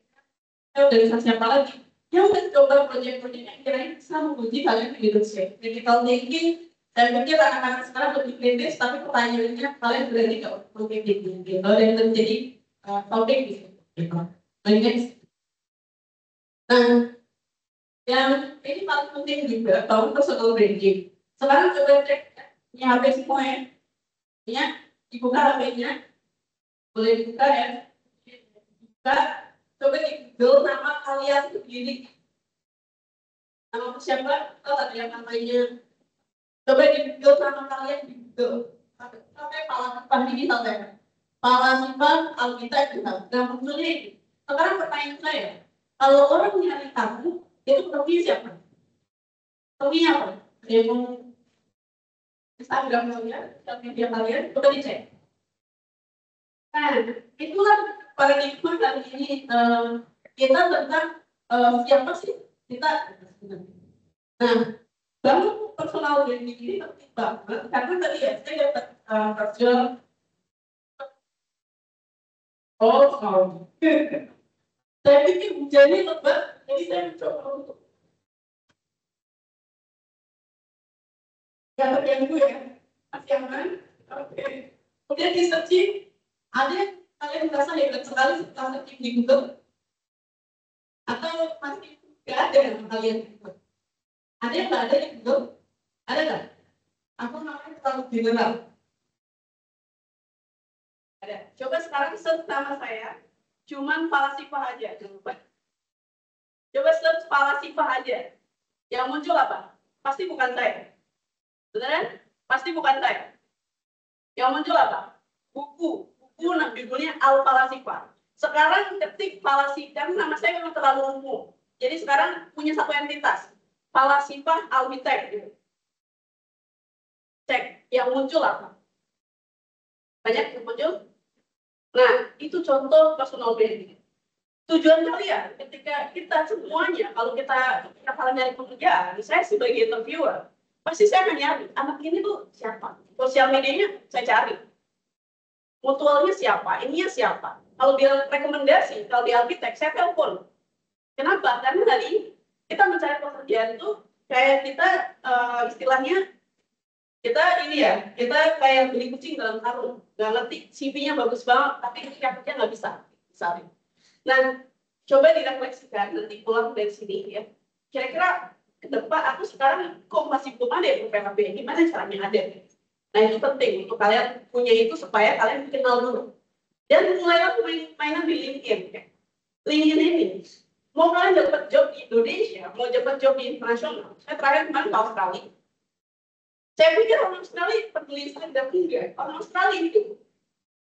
organisasi apa lagi? Ya udah coba proyek-proyek yang kira-kira bisa menguji kalian leadership. Critical thinking, saya pikir anak-anak sekarang lebih kritis, tapi pertanyaannya kalian berani nggak untuk thinking gitu dan terjadi topik gitu. Banyak. Nah, yang ini paling penting juga tahun personal branding. Sekarang coba cek punya HP semua ya. Ya, dibuka HP-nya, boleh dibuka ya. Dibuka, coba di Google nama kalian sendiri. Nama siapa? Oh, ada yang namanya. Coba di Google nama kalian di Google. Sampai Palasipan ini sampai Palasipan Alkita juga. Nah, maksudnya ini. Sekarang pertanyaan saya, kalau orang nyari kamu, itu profilnya siapa? Profilnya apa? Dia mau Instagram kalian, sosial media kalian, coba dicek. Nah, itulah paradigma kali ini kita tentang siapa sih kita. Nah, bangun personal branding ini penting banget karena tadi ya saya dapat virtual saya pikir hujannya lebat, jadi saya mencoba untuk Yang bagian gue ya, masih aman. Oke. Kemudian di searching, ada yang kalian merasa hebat sekali setelah searching di Google? Atau masih nggak ada yang kalian ikut? Ada yang nggak ada di Google? Ada nggak? Aku namanya terlalu general. Ada. Coba sekarang search nama saya, cuman Falasifah aja, jangan lupa. Coba search Falasifah aja. Yang muncul apa? Pasti bukan saya. Beneran? Pasti bukan saya. Yang muncul apa? Buku judulnya Al-Falasifah. Sekarang ketik Falasifah, karena nama saya memang terlalu umum. Jadi sekarang punya satu entitas. Falasifah Al-Witek. Gitu. Cek, yang muncul apa? Banyak yang muncul? Nah, itu contoh personal branding. Tujuan kalian ketika kita semuanya, kalau kita salah nyari pekerjaan, saya sebagai interviewer, pasti saya akan nyari, anak ini tuh siapa? Sosial medianya saya cari. Mutualnya siapa? Ininya siapa? Kalau dia rekomendasi, kalau dia arsitek, saya telepon. Kenapa? Karena tadi kita mencari pekerjaan itu kayak kita istilahnya kita ini ya, kita kayak beli kucing dalam karung, nggak ngerti CV-nya bagus banget, tapi kerja nggak bisa, misalnya. Nah, coba direfleksikan nanti pulang dari sini ya. Kira-kira ke depan aku sekarang kok masih belum ada ya PHP, gimana caranya ada? Nah itu penting untuk kalian punya itu supaya kalian kenal dulu. Dan mulailah mainan di LinkedIn. Ya. LinkedIn ini, mau kalian dapat job di Indonesia, mau dapat job di internasional. Saya terakhir kemarin ke Australia. Saya pikir orang Australia peduli Instagram enggak. Orang Australia itu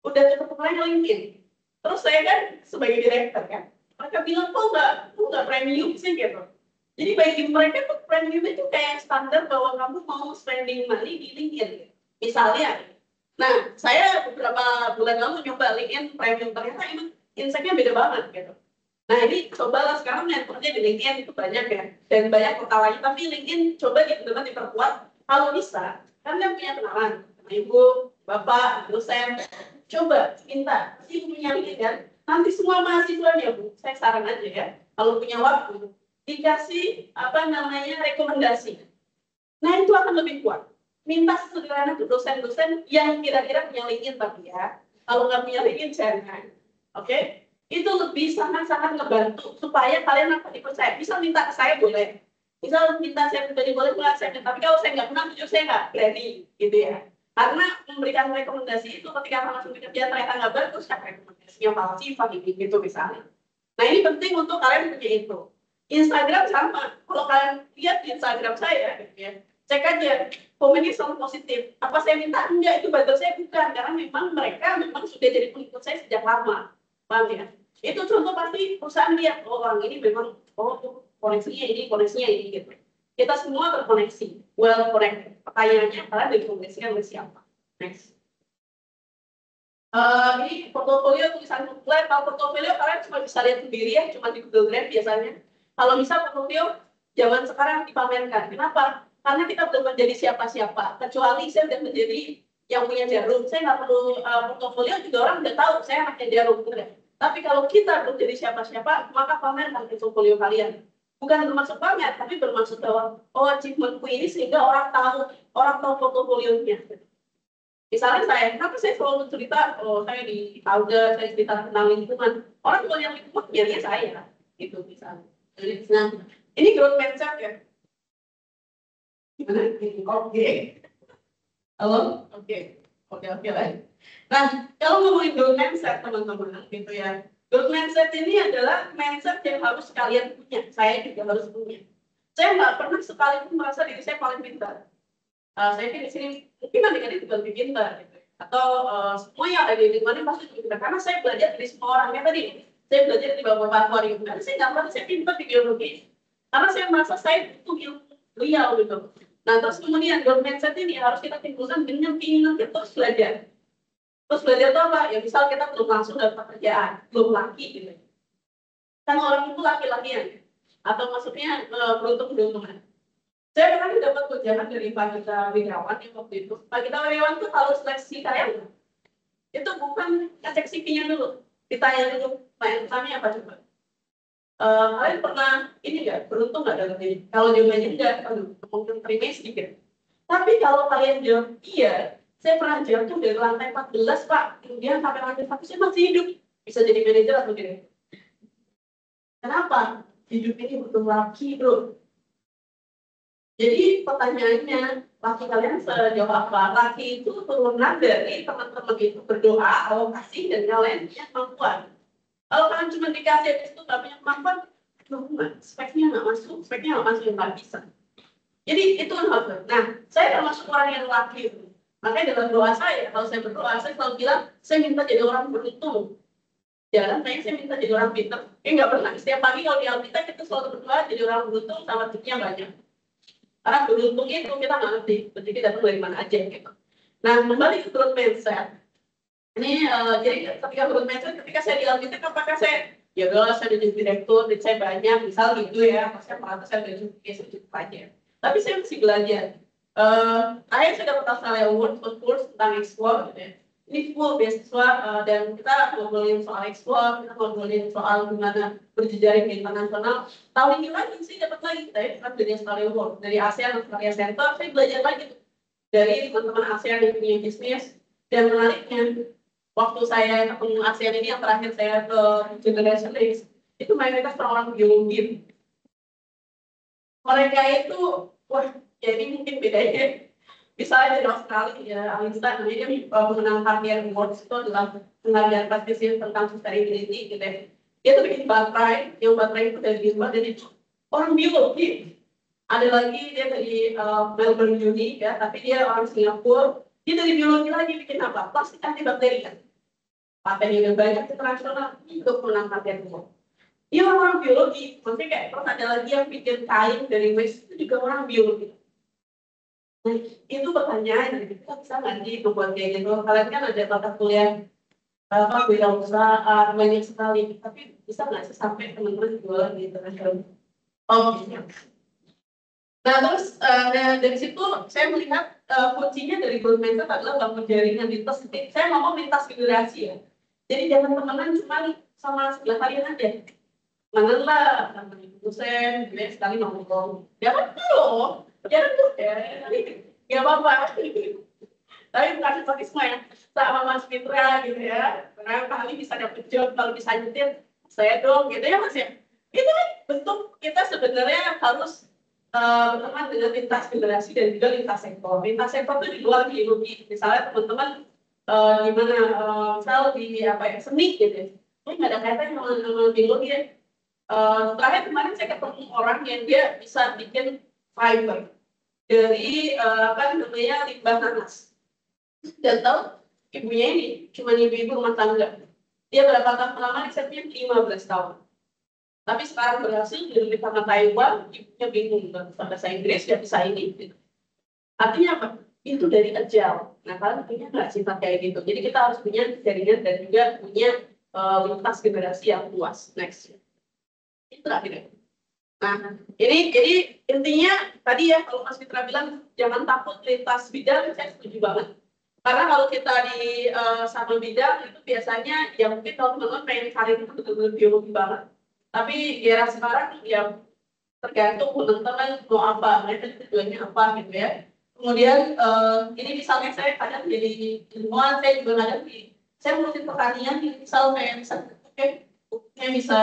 udah cukup main LinkedIn. Terus saya kan sebagai direktur kan, mereka bilang kok nggak premium sih gitu. Jadi bagi mereka tuh premium itu kayak standar bahwa kamu mau spending money di LinkedIn. Gitu. Misalnya, nah saya beberapa bulan lalu nyoba LinkedIn premium, ternyata emang insight-nya beda banget gitu. Nah ini cobalah sekarang networknya di LinkedIn itu banyak ya, dan banyak portalnya, tapi LinkedIn coba benar-benar diperkuat kalau bisa, karena punya kenalan, ibu, bapak, dosen, coba minta, pasti punya LinkedIn kan, nanti semua mahasiswanya Bu, saya saran aja ya, kalau punya waktu, dikasih rekomendasi. Nah itu akan lebih kuat. Minta sederhana ke dosen-dosen yang kira-kira punya LinkedIn tapi ya. Kalau nggak punya LinkedIn jangan. Oke? Itu lebih sangat-sangat ngebantu supaya kalian akan dipercaya. Bisa minta ke saya boleh. Misal minta saya pribadi boleh pula saya. Tapi kalau saya nggak pernah, jujur saya nggak berani, gitu ya. Karena memberikan rekomendasi itu ketika langsung bekerja ternyata nggak bagus, ya rekomendasinya falsifah gitu misalnya. Nah ini penting untuk kalian punya itu. Instagram sama. Kalau kalian lihat di Instagram saya, gitu ya, cek aja komennya selalu positif. Apa saya minta? Enggak, itu bandel saya bukan. Karena mereka sudah jadi pengikut saya sejak lama. Paham ya? Itu contoh pasti perusahaan lihat, oh orang ini memang, koneksinya ini gitu. Kita semua terkoneksi, well connected. Pertanyaannya, kalian dikoneksikan oleh siapa? Next. Ini portofolio tulisan template. Kalau portofolio kalian cuma bisa lihat sendiri ya, cuma di Google Drive biasanya. Kalau bisa portofolio zaman sekarang dipamerkan. Kenapa? Karena kita belum menjadi siapa-siapa. Kecuali saya sudah menjadi yang punya Jarum. Saya nggak perlu portofolio, juga orang udah tahu saya anaknya Jarum. Bener. Tapi kalau kita belum jadi siapa-siapa, maka pamerkan portofolio kalian. Bukan bermaksud pamer, tapi bermaksud bahwa achievementku ini sehingga orang tahu portofolionya. Misalnya kenapa saya selalu cerita, saya di Alga, saya cerita tentang lingkungan. Orang kalau yang lingkungan, ya saya. Gitu misalnya. Jadi, nah, ini growth mindset ya. Gimana? Oke. Halo? Oke lah. Nah, kalau ngomongin growth mindset, teman-teman, gitu ya. Growth mindset ini adalah mindset yang harus kalian punya. Saya juga harus punya. Saya nggak pernah sekalipun merasa diri saya paling pintar. Saya di sini mungkin adik-adik juga lebih pintar gitu. Atau semua yang ada di lingkungan pasti lebih pintar karena saya belajar dari semua orang. Kayak tadi saya belajar dari bapak-bapak akuarium. Karena saya nggak merasa saya pintar di biologi karena saya merasa saya butuh ilmu beliau gitu. Nah terus kemudian growth mindset ini harus kita timbulkan dengan keinginan kita terus belajar. Terus belajar itu apa? Ya misal kita belum langsung dapat pekerjaan, belum laki gitu. Kan orang itu laki-lakian atau maksudnya beruntung-beruntungan. Saya pernah dapat tunjangan dari Pak Gita Wirawan yang waktu itu. Pak Gita Wirawan itu kalau seleksi karyawan, itu bukan ngecek CV-nya dulu. Ditanya dulu, tanya apa coba? Kalian pernah ini nggak beruntung nggak dalam ini? Kalau jawabannya enggak, mungkin terima sedikit. Tapi kalau kalian jawab iya, saya pernah jatuh dari lantai 14 Pak, kemudian sampai lantai 1 saya masih hidup, bisa jadi manajer atau direktur. Kenapa? Hidup ini butuh laki, bro. Jadi pertanyaannya, laki kalian sejauh apa? Laki itu turunan dari teman-teman itu berdoa, Allah kasih, dan kalian punya kemampuan. Kalau kalian cuma dikasih habis itu nggak punya kemampuan, speknya nggak masuk, nggak bisa. Jadi itu hal. Nah, saya termasuk orang yang laki. Makanya dalam doa saya, kalau saya berdoa, saya selalu bilang, saya minta jadi orang beruntung. Jangan saya minta jadi orang pintar. Nggak pernah. Setiap pagi kalau di Alkitab kita selalu berdoa jadi orang beruntung sama tipnya banyak. Karena beruntung itu kita nggak ngerti, berarti datang dari mana aja gitu. Nah, kembali ke growth mindset. Ini jadi ketika growth mindset, ketika saya di Alkitab, apakah saya ya udah saya udah jadi direktur, dan saya banyak, misal gitu ya, maksudnya merasa saya udah cukup aja. Tapi saya masih belajar. Akhirnya saya dapat Australia Award for course tentang explore gitu ya. Ini full beasiswa dan kita ngobrolin soal explore, kita ngobrolin soal gimana berjejaring di internasional. Tahun ini lagi sih dapat lagi, saya dapat dari Australia Award, dari ASEAN Australia Center, saya belajar lagi dari teman-teman ASEAN yang punya bisnis. Dan menariknya, waktu saya ketemu ASEAN ini yang terakhir saya ke Generation X, itu mayoritas orang biologi. Mereka itu, wah, jadi mungkin bedanya. Misalnya dari Australia, ya, Einstein, dia menang Harvard Awards itu adalah penghargaan prestisius tentang sustainability, gitu ya. Dia tuh bikin baterai, yang baterai itu dari limbah, dan itu orang biologi. Ada lagi dia dari Melbourne Uni, ya, tapi dia orang Singapura. Dia dari biologi lagi bikin apa? Plastik antibakteri kan. Patennya udah banyak internasional untuk menang Harvard Award. Dia orang biologi, maksudnya kayak terus ada lagi yang bikin kain dari waste itu juga orang biologi. Nah, itu pertanyaan, kita bisa nggak sih membuat kayak gitu? Kalian kan ada mata kuliah wirausaha banyak sekali, tapi bisa nggak sih sampai teman-teman jualan di internasional? Oh, bisa. Nah, terus dari situ saya melihat kuncinya dari growth mindset adalah bangun jaringan lintas. Saya ngomong lintas generasi ya. Jadi jangan temenan cuma sama sebelah kalian aja. Mana lah, sama dosen, dia sekali nongkrong. Jangan dulu, jangan dulu ya. Gak apa-apa. Tapi bukan nepotisme ya. Sama Mas Fitra gitu ya. Karena kali bisa dapet job, kalau bisa nyetir, saya dong gitu ya Mas ya. Itu kan bentuk kita sebenarnya harus berteman dengan lintas generasi dan juga lintas sektor. Lintas sektor itu di luar biologi. Misalnya teman-teman gimana, misal di apa ya, seni gitu ya. Ini nggak ada kaitannya sama biologi ya. Terakhir kemarin saya ketemu orang yang dia bisa bikin fiber dari apa namanya limbah nanas. Dan tahu ibunya ini cuma ibu-ibu rumah tangga. Dia berapa tahun lama risetnya 15 tahun. Tapi sekarang berhasil dibeli sama Taiwan, ibunya bingung bahasa Inggris nggak bisa ini. Gitu. Artinya apa? Itu dari ajal. Nah kalian punya nggak sifat kayak gitu? Jadi kita harus punya jaringan dan juga punya lintas generasi yang luas. Next. Itu terakhir. Nah, ini jadi intinya tadi ya kalau Mas Fitra bilang jangan takut lintas bidang, saya setuju banget. Karena kalau kita di sama bidang itu biasanya ya mungkin kalau teman-teman pengen cari itu betul-betul biologi banget. Tapi di era sekarang ya tergantung teman-teman mau apa, mereka tujuannya apa gitu ya. Kemudian ini misalnya saya kadang jadi ilmuwan, saya juga kadang saya ngurusin pertanian, misal kayak misalnya saya bisa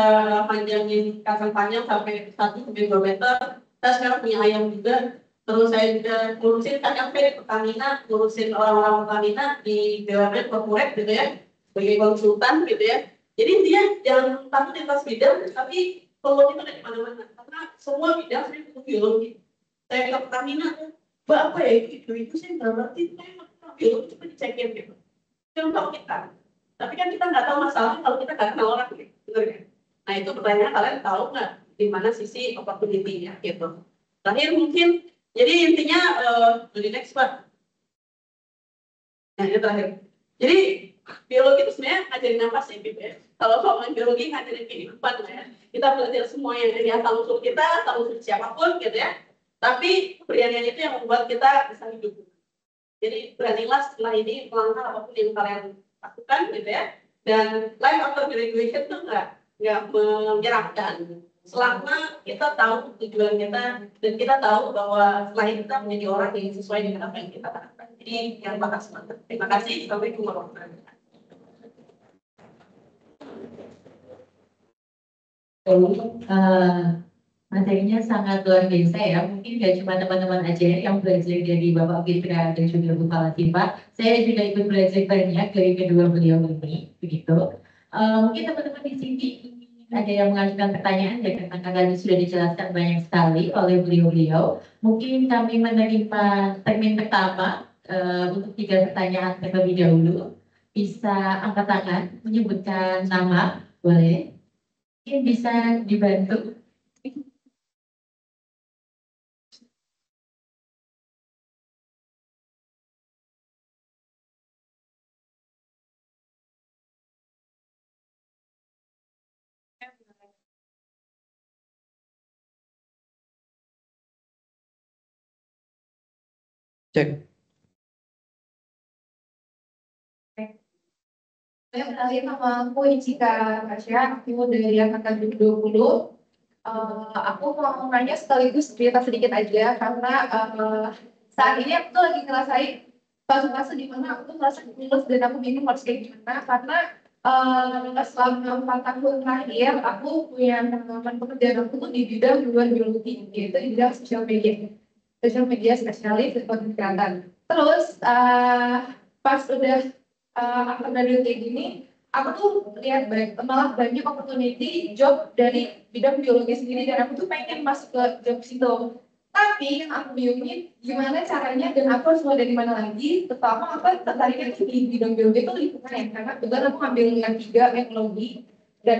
panjangin kacang panjang sampai 1-2 meter. Saya sekarang punya ayam juga. Terus saya juga ngurusin kacang di Pertamina, ngurusin orang-orang Pertamina di BUMN corporate gitu ya, sebagai konsultan gitu ya. Jadi intinya jangan takut lintas bidang, tapi peluang itu ada di mana-mana. Karena semua bidang saya butuh biologi. Saya ke Pertamina, Mbak apa ya itu saya nggak ngerti, saya nggak biologi, coba dicekin gitu. Contoh kita. Tapi kan kita nggak tahu masalahnya kalau kita nggak kenal orang, benar kan? Nah itu pertanyaan, kalian tahu nggak di mana sisi opportunity-nya gitu. Terakhir mungkin, jadi intinya di next Pak. Nah ini terakhir. Jadi biologi itu sebenarnya ngajarin apa sih gitu ya? Kalau ngomongin biologi ngajarin kehidupan ya. Kita belajar semua yang dari asal usul kita, asal usul siapapun gitu ya. Tapi keberanian itu yang membuat kita bisa hidup. Jadi beranilah setelah ini melangkah apapun yang kalian lakukan gitu ya. Dan life after graduation itu nggak menyeramkan. selama kita tahu tujuan kita dan kita tahu bahwa setelah kita menjadi orang yang sesuai dengan apa yang kita harapkan. Jadi yang bakal semangat. Terima kasih. Assalamualaikum warahmatullahi wabarakatuh. Materinya sangat luar biasa ya. Mungkin gak cuma teman-teman aja yang belajar dari Bapak Fitra dan juga Bu Falatifah. Saya juga ikut belajar banyak dari kedua beliau ini, begitu. Mungkin teman-teman di sini ada yang mengajukan pertanyaan ya, karena tadi sudah dijelaskan banyak sekali oleh beliau-beliau. Mungkin kami menerima termin pertama untuk 3 pertanyaan terlebih dahulu. Bisa angkat tangan, menyebutkan nama, boleh. Mungkin bisa dibantu. Cek. Saya kenalin nama aku Ichika Kasya, aku dari angkatan 2020. Aku mau nanya sekaligus cerita sedikit aja karena saat ini aku tuh lagi ngerasain fase-fase di mana aku tuh merasa lulus dan aku bingung harus kayak gimana karena selama 4 tahun terakhir aku punya pengalaman pekerjaan aku tuh di bidang luar biologi, yaitu di bidang sosial media spesialis dan konten kreator. Terus pas udah aku dari kayak gini, aku tuh lihat malah banyak opportunity job dari bidang biologi sendiri dan aku tuh pengen masuk ke job situ. Tapi yang aku bingungin gimana caranya dan aku harus mulai dari mana lagi. Terutama aku tertariknya itu di bidang biologi itu lingkungan karena kebetulan aku ngambil yang 3 ekologi dan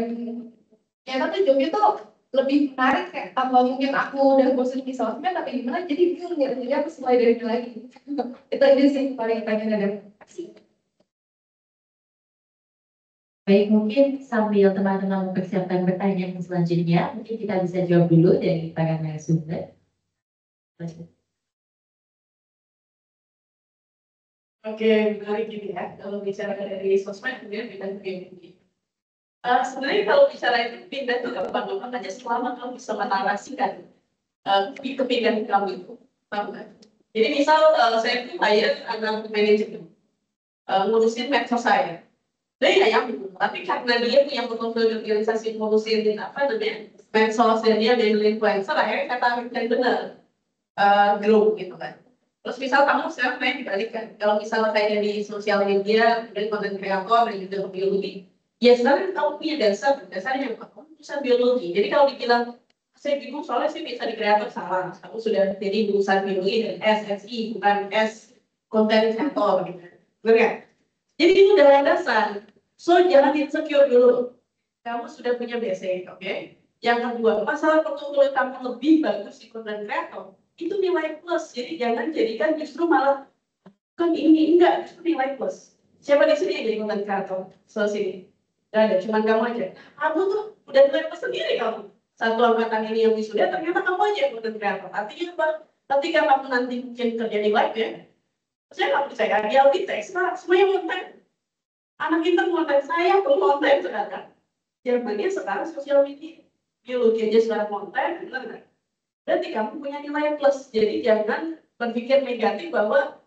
ternyata tuh jobnya tuh lebih menarik kayak apa mungkin aku udah bosan di sosmed tapi gimana jadi bingung ya jadi aku mulai dari mana lagi. Itu aja sih paling pengen ada. Baik, mungkin sambil teman-teman mempersiapkan pertanyaan selanjutnya, mungkin kita bisa jawab dulu dari para narasumber. Oke, menarik gini ya. Kalau bicara dari sosmed, kemudian pindah ke BMG. Sebenarnya kalau bicara itu pindah itu gampang-gampang aja selama kamu bisa menarasikan kepindahan kamu itu. Paham nggak? Jadi misal saya itu hire anak manajemen ngurusin medsos saya. Dia nggak nyambung, tapi karena dia punya portfolio organisasi ngurusin apa namanya medsos dan dia menjadi influencer, akhirnya saya tarik dan benar grow gitu kan. Terus misal kamu sekarang pengen dibalikan, kalau misalnya saya di sosial media, dan konten kreator, dan juga biologi, ya sekarang kamu punya dasarnya kamu bisa biologi. Jadi kalau dibilang saya bingung soalnya sih bisa di kreator salah, kamu sudah jadi lulusan biologi dan SSI bukan S konten kreator gitu, benar ya? Jadi itu udah dasar. So jangan insecure dulu. Kamu sudah punya basic, oke? Yang kedua, masalah portfolio kamu lebih bagus di konten kreator, itu nilai plus. Jadi jangan jadikan justru malah kan ini enggak, justru nilai plus. Siapa di sini yang jadi konten kreator? So sini. Gak ada, cuma kamu aja. Kamu tuh udah nilai plus sendiri kamu. Satu angkatan ini yang wisuda, ternyata kamu aja yang konten kreator. Artinya apa? Ketika kamu nanti mungkin kerja di live ya, saya nggak percaya di Auditex, semuanya konten. Anak kita konten, saya pun konten sekarang. Jermannya sekarang sosial media, biologi aja sekarang konten, benar nggak? Berarti kamu punya nilai plus. Jadi jangan berpikir negatif bahwa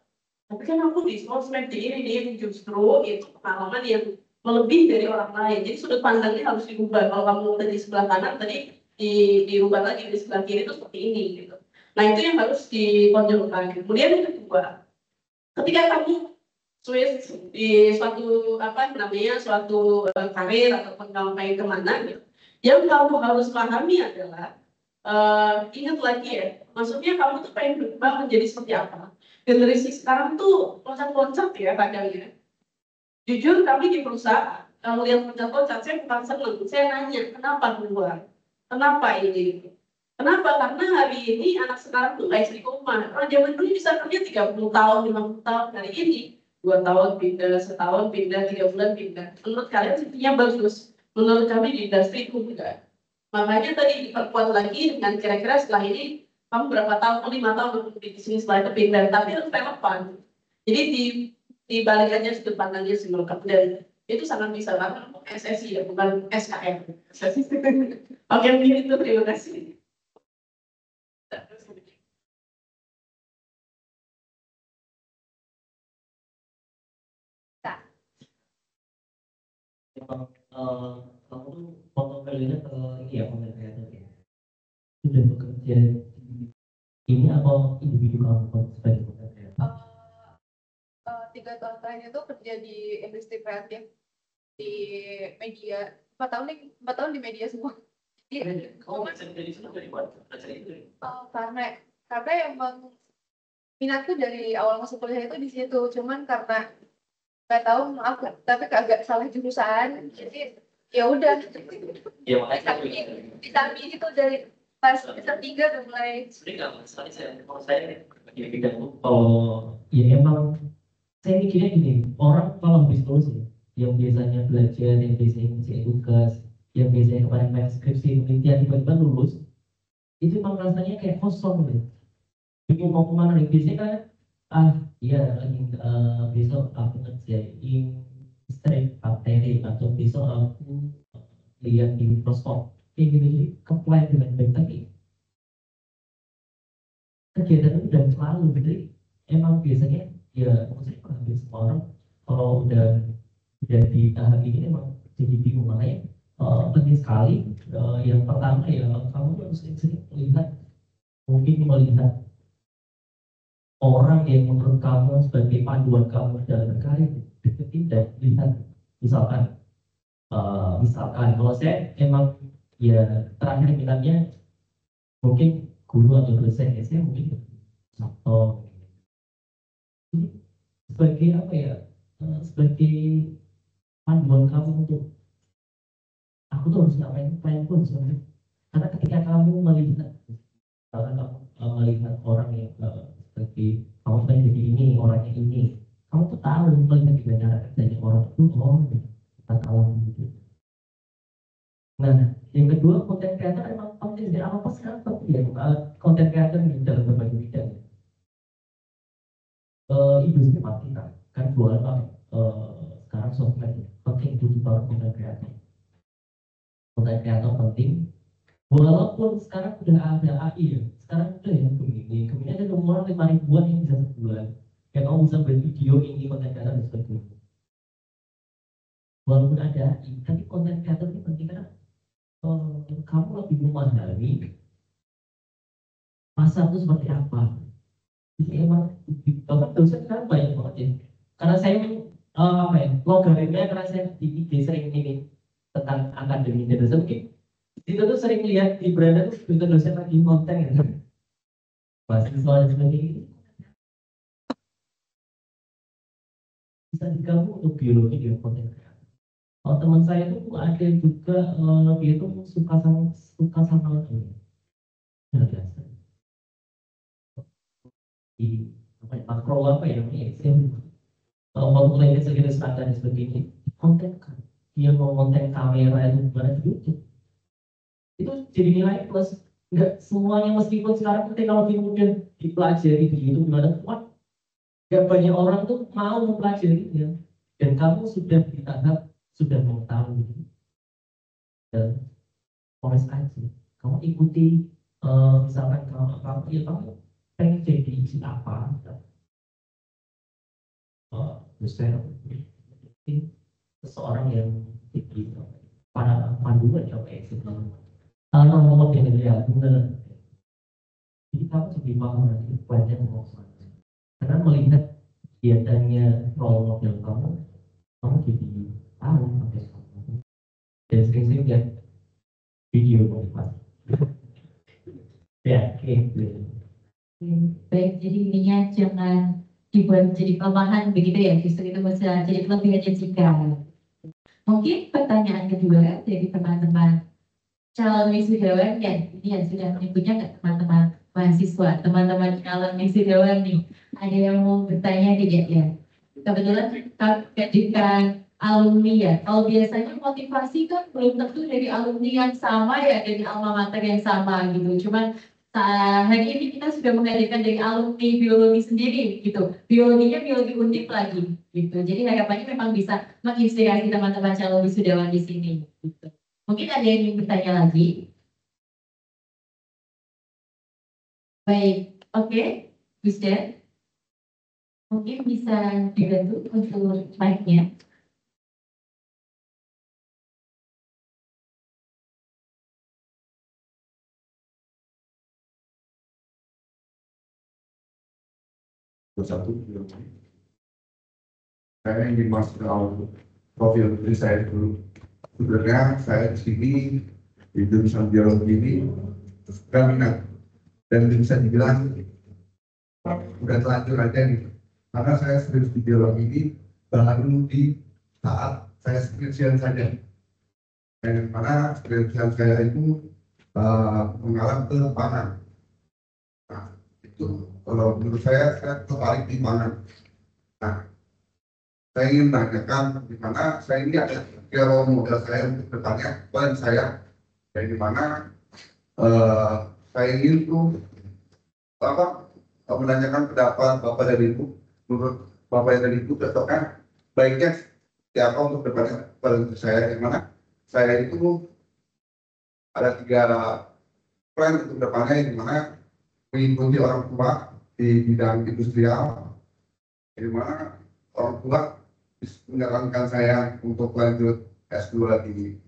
tapi kan aku di sosmed ini justru itu pengalaman yang melebih dari orang lain. Jadi sudut pandangnya harus diubah. Kalau kamu tadi di sebelah kanan tadi dirubah lagi di sebelah kiri itu seperti ini gitu. Nah itu yang harus ditonjolkan. Kemudian yang kedua, ketika kamu switch di suatu apa namanya suatu karir ataupun kamu pengen kemana gitu, yang kamu harus pahami adalah ingat lagi ya, maksudnya kamu tuh pengen berubah menjadi seperti apa? Generasi sekarang tuh loncat-loncat ya kadang ya. Jujur kami di perusahaan, kalau lihat loncat-loncat saya bukan seneng, saya nanya kenapa keluar? Kenapa ini? Kenapa? Karena hari ini anak sekarang tuh nggak istiqomah. Orang zaman dulu bisa kerja 30 tahun, 50 tahun. Hari ini 2 tahun pindah, setahun pindah, 3 bulan pindah. Menurut kalian sepertinya bagus. Menurut kami di industri itu enggak. Makanya tadi diperkuat lagi dengan kira-kira setelah ini kamu berapa tahun, 5 tahun untuk di sini setelah itu pindah, tapi harus relevan. Jadi dibalik aja sudut pandangnya sebelum kemudian Itu sangat bisa karena SSI ya, bukan SKM. SSI. Oke, mungkin itu terima kasih. Emang kamu tuh portofolionya ke ini ya konten kreator ya. Sudah bekerja di ini atau individu kamu sebagai konten kreator? 3 tahun terakhir itu kerja di industri kreatif di media 4 tahun di media semua. Jadi, Kamu belajar dari sana dari mana? Belajar itu dari karena emang minatku dari awal masuk kuliah itu di situ, cuman karena nggak tahu maaf tapi agak salah jurusan, jadi ya udah ya makanya disambi itu dari pas semester 3 udah mulai. sebenarnya nggak masalah kalau saya di bidang itu kalau ya emang saya mikirnya gini, orang kalau habis lulus ya, yang biasanya belajar, yang biasanya ngerjain tugas, yang biasanya kemarin main skripsi, penelitian, tiba-tiba lulus, itu emang rasanya kayak kosong gitu. Bingung mau kemana nih, biasanya kan, iya lagi besok aku ngerjain strip materi, atau besok aku lihat di mikroskop, kayak gitu, jadi apply dengan baik, tapi kegiatan itu udah selalu, jadi emang biasanya ya maksudnya hampir semua orang kalau udah di tahap ini emang jadi bingung, makanya penting sekali yang pertama ya kamu harus sering melihat, mungkin melihat orang yang menurut kamu sebagai panduan kamu dalam berkarir, deketin dan lihat, misalkan kalau saya emang ya terakhir minatnya mungkin guru atau dosen, saya mungkin atau sebagai apa ya, sebagai panduan kamu untuk aku tuh harus ngapain pun sebenarnya. Karena ketika kamu melihat, misalkan kamu melihat orang yang seperti kamu pengen jadi ini, orangnya ini, kamu tuh tahu melihat gimana cara kerjanya orang itu, kita tahu gitu. Nah, yang kedua, konten kreator emang penting, dan apa sekarang penting ya, konten kreator di dalam berbagai bidang. Industri pasti kan jualan sekarang sosmed penting, butuh banget konten kreator. Konten kreator penting, walaupun sekarang udah ada AI ya, sekarang udah yang Gemini ada nomor 5.000-an yang bisa sebulan, yang kamu bisa buat video ini konten kreator dan sebagainya. Walaupun ada AI, tapi konten kreator ini penting karena kamu lebih memahami pasar itu seperti apa. Jadi emang bahkan dosen sekarang banyak banget ya. Karena saya apa ya, logaritmnya karena saya di IG sering ini tentang akademi dan dosen, mungkin itu tuh sering lihat di beranda tuh dosen lagi konten gitu. Mahasiswa dan sebagainya bisa digabung untuk biologi dengan konten kreatif. Kalau teman saya tuh ada juga dia tuh suka sama ini. Biasa. Di makro apa ya namanya, kalau mulai segala standar seperti ini, konten kan dia mau konten kamera itu gimana di YouTube itu jadi nilai plus. Nggak semuanya, meskipun sekarang teknologi kemudian dipelajari di YouTube gimana, nggak banyak orang tuh mau mempelajarinya, dan kamu sudah di tahap sudah mengetahui dan proses aja kamu ikuti. Misalkan kamu pengen jadi apa, dosen, seseorang yang jadi para panduan ya kayak gitu. Kalau ngomong dengan dia benar, jadi kamu jadi paham nanti banyak ngomong sama, karena melihat kegiatannya role model kamu jadi tahu sampai sekarang. Dan sering-sering lihat video motivasi. Ya, oke. Baik, jadi ininya jangan dibuat jadi kelemahan begitu ya, justru itu bisa jadi kelebihannya jika. Mungkin pertanyaan kedua dari teman-teman calon wisudawan ya, ini yang sudah menyebutnya nggak teman-teman mahasiswa, teman-teman calon wisudawan nih, ada yang mau bertanya tidak ya? Kebetulan ketika alumni ya, kalau biasanya motivasi kan belum tentu dari alumni yang sama ya, dari alma mater yang sama gitu, cuman Hari ini kita sudah menghadirkan dari alumni biologi sendiri gitu. Biologinya biologi undip lagi gitu. Jadi harapannya memang bisa menginspirasi teman-teman calon wisudawan di sini gitu. Mungkin ada yang ingin bertanya lagi? Baik, oke. Wisda, mungkin bisa dibantu untuk mic-nya. Satu saya ingin masuk ke profil diri saya dulu. Sebenarnya saya di sini di jurusan biologi ini sudah minat dan bisa dibilang udah telanjur aja gitu. Karena saya serius di biologi ini baru di saat saya skripsian saja. Dan mana skripsian saya itu mengalami ke pangan. Nah, itu kalau menurut saya tertarik di pangan. Nah, saya ingin menanyakan di mana saya ini ada role model saya untuk bertanya kepada saya dari mana saya ingin tuh menanyakan pendapat Bapak dan Ibu. Menurut Bapak dan Ibu cocoknya baiknya siapa untuk bertanya kepada saya di mana saya itu ada 3 plan untuk depannya di mana mengikuti orang tua di bidang industrial, di mana orang tua menyarankan saya untuk lanjut S2 di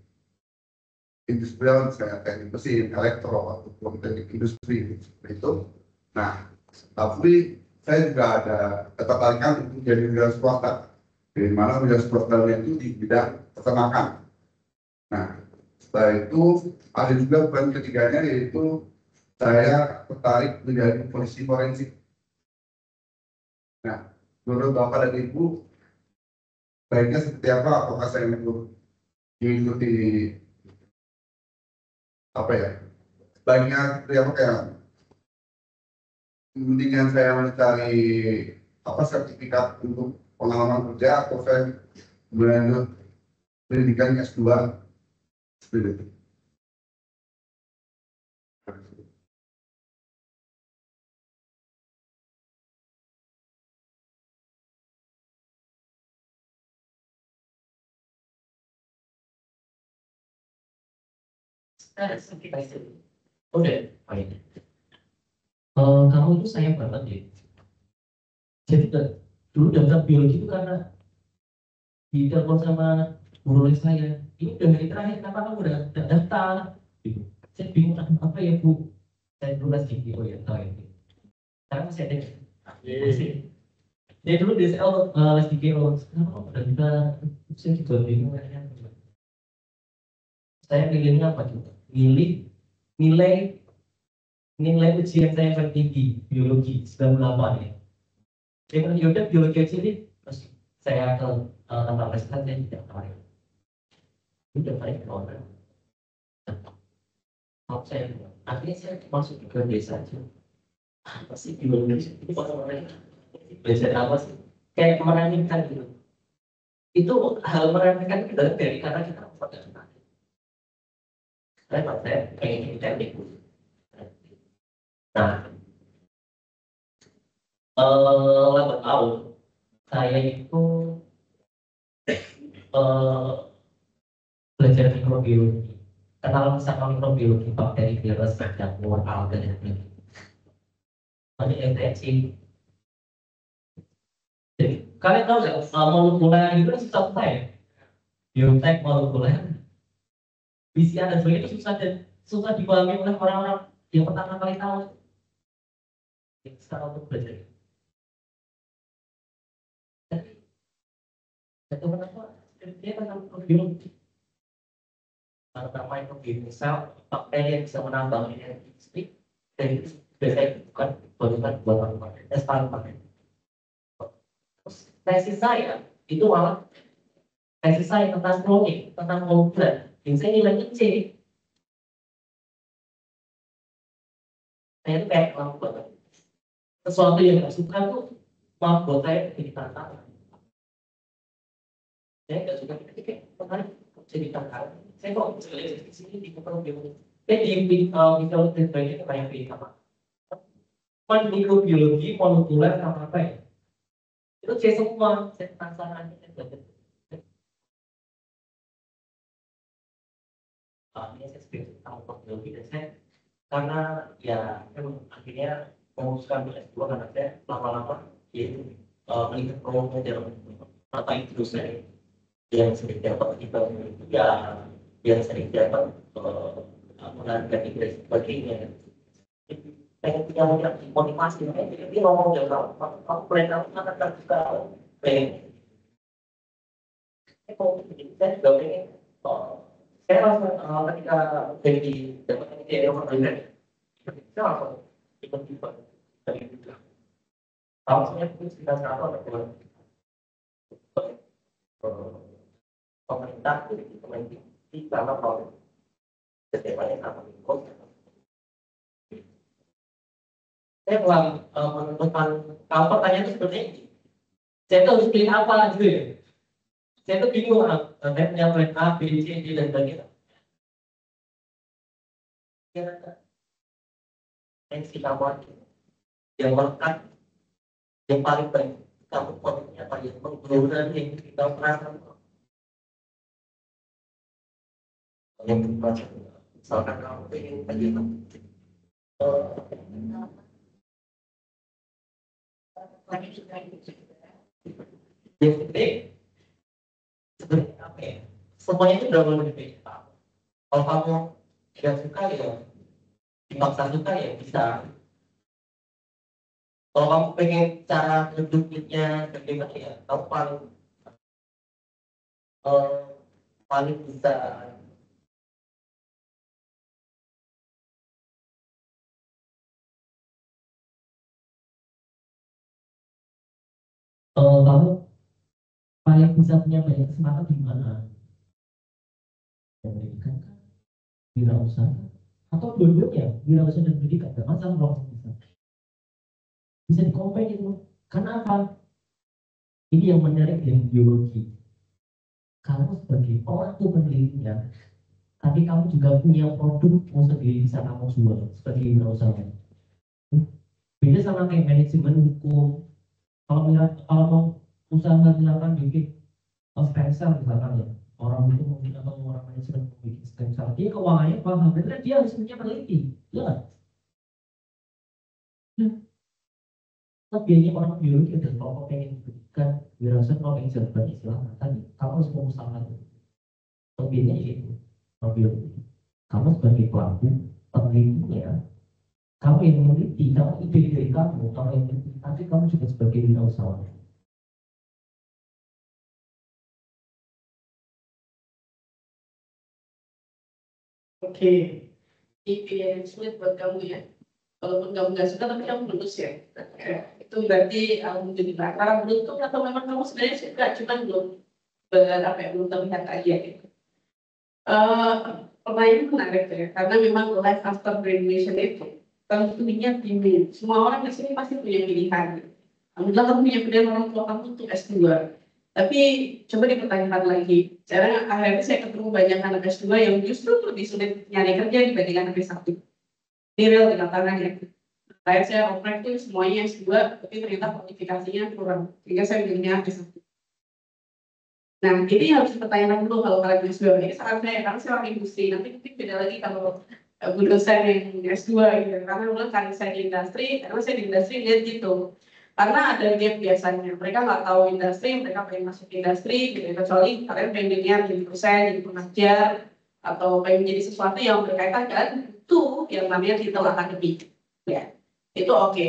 industrial, saya teknik mesin, elektro, atau teknik industri seperti itu. Nah, tapi saya juga ada ketertarikan untuk jadi wira swasta, di mana wira swasta itu di bidang peternakan. Nah, setelah itu ada juga plan ketiganya yaitu saya tertarik menjadi polisi forensik. Nah, menurut Bapak dan Ibu, baiknya seperti apa? Apakah saya mengikuti apa ya? Baiknya seperti apa kayak mendingan saya mencari sertifikat untuk pengalaman kerja atau saya melanjut pendidikan S2 seperti itu. Oke, baik. Kamu itu sayang banget ya. Jadi dulu daftar biologi itu karena ditelepon sama guru les saya. Ini udah hari terakhir, kenapa kamu udah daftar? Gitu. Saya bingung apa ya Bu? Saya dulu les gigi, oh ya tahu ya. Sekarang masih ada. Masih. Saya dulu di SL les gigi, kenapa kamu udah daftar? Saya juga bingung kayaknya. Saya pilihnya apa juga? Nilai ujian saya yang tinggi biologi 98 ya. Saya kan yaudah biologi aja nih, terus saya ke tempat les kan saya tidak tarik. Udah tarik ke orang. Kalau saya akhirnya saya masuk ke desa aja. Apa sih biologi itu orang-orang belajar apa sih? Kayak meraningkan gitu. Itu hal meraningkan dari karena kita pada saya pengen jadi teknik. Nah, lambat tahun saya itu belajar mikrobiologi, kenal sama mikrobiologi bakteri, virus, jamur, alga dan lain-lain. Ini infeksi. Jadi kalian tahu nggak molekuler itu kan susah ya? Biotek molekuler, PCR dan sebagainya itu susah dipahami oleh orang-orang yang pertama kali tahu. Sekarang untuk belajar. Jadi kenapa? Dia tentang mikrobiologi. Tentang mikrobiologi sel, bakteri yang bisa menambang energi listrik dan itu biasanya bukan buatan eksperimen. Tesis saya itu malah tesis saya tentang kloning, tentang molekuler. Yang saya nilainya C. Saya itu kayak melakukan sesuatu yang nggak suka tuh malah buat saya jadi tantangan. Saya nggak suka ketika menarik jadi tantangan. Saya kok bisa lihat di sini di mikrobiologi. Jadi misalnya ini kayak apa? Mikrobiologi molekuler sama apa ya? Itu C semua, saya penasaran. Ini saya sedikit tentang mikrobiologi dan saya karena ya akhirnya memutuskan S2 karena saya lama-lama yaitu melihat peluangnya dalam mata itu saya yang sering dapat kita ya yang sering dapat menghargai dan sebagainya. Pengen punya motivasi, jadi ngomong jalan kamu plan kamu akan juga pengen. Saya juga pengen. Saya langsung ketika jadi dapat ini yang berbeda, saya langsung ikut dari itu. Tahu saya pun sekitar 1 atau 2 pemerintah di dalam hal kedepannya sama ikut. Saya menemukan kalau pertanyaan itu seperti ini, saya tuh harus pilih apa gitu ya. Saya tuh bingung, saya punya plan A, B, C, D dan sebagainya. Yang kita buat yang melekat, yang paling baik, kamu politiknya apa yang menggelora yang kita pernah yang dibaca, misalkan kamu ingin bagaimana yang penting sebenarnya apa ya? Semuanya itu udah mulai berbeda. Kalau kamu tidak suka ya dipaksa suka ya bisa. Kalau kamu pengen cara ngeduknya bagaimana ya, kamu paling bisa kamu paling bisa punya banyak kesempatan di mana? Pendidikan kan, wirausaha atau dua-duanya, wirausaha dan pendidikan, gak masalah kalau bisa di-compare itu. Karena apa? Ini yang menarik dari biologi. Kamu sebagai orang tuh penelitinya, tapi kamu juga punya produk mau sendiri bisa kamu jual sebagai wirausaha. Beda sama kayak manajemen hukum. Kalau mau usaha misalkan bikin stem cell misalkan ya, orang itu mungkin atau orang manajemen mau bikin stem cell, dia keuangannya paham, berarti dia harus punya peneliti, ya. Tapi ini orang biologi dan kalau pengen berikan wirausaha, kalau pengen jalan istilahnya tadi, kamu harus mengusahakan. Lebihnya itu, orang biologi. Kamu sebagai pelaku penelitinya, kamu yang meneliti, kamu ide dari kamu yang meneliti, tapi kamu juga sebagai wirausahawan. Oke, ini pilihan yang sulit buat kamu ya. Walaupun kamu nggak suka, tapi kamu lulus ya. Itu berarti alhamdulillah. Karena beruntung atau memang kamu sebenarnya suka, cuma belum belum terlihat aja gitu. Pertanyaan menarik ya, karena memang life after graduation itu tentunya tinggi. Semua orang di sini pasti punya pilihan. Alhamdulillah kamu punya pilihan, orang tua kamu untuk S2. Tapi coba dipertanyakan lagi. Sekarang akhirnya saya ketemu banyak anak S2 yang justru lebih sulit nyari kerja dibandingkan anak S1. Ini real di lapangannya. Kayak saya oprek tuh semuanya S2, tapi ternyata kualifikasinya kurang. Sehingga saya pilihnya S1. Nah, ini harus dipertanyakan dulu kalau kalian S2. Ini saran saya, karena saya orang industri. Nanti beda lagi kalau Bu dosen yang S2 gitu. Karena ulang kali saya di industri, karena saya di industri lihat gitu. Karena ada gap biasanya, mereka nggak tahu industri, mereka pengen masuk industri, gitu. Kecuali kalian pengen jadi dosen, jadi pengajar, atau pengen jadi sesuatu yang berkaitan kan, itu yang namanya titel akademik, ya, itu oke.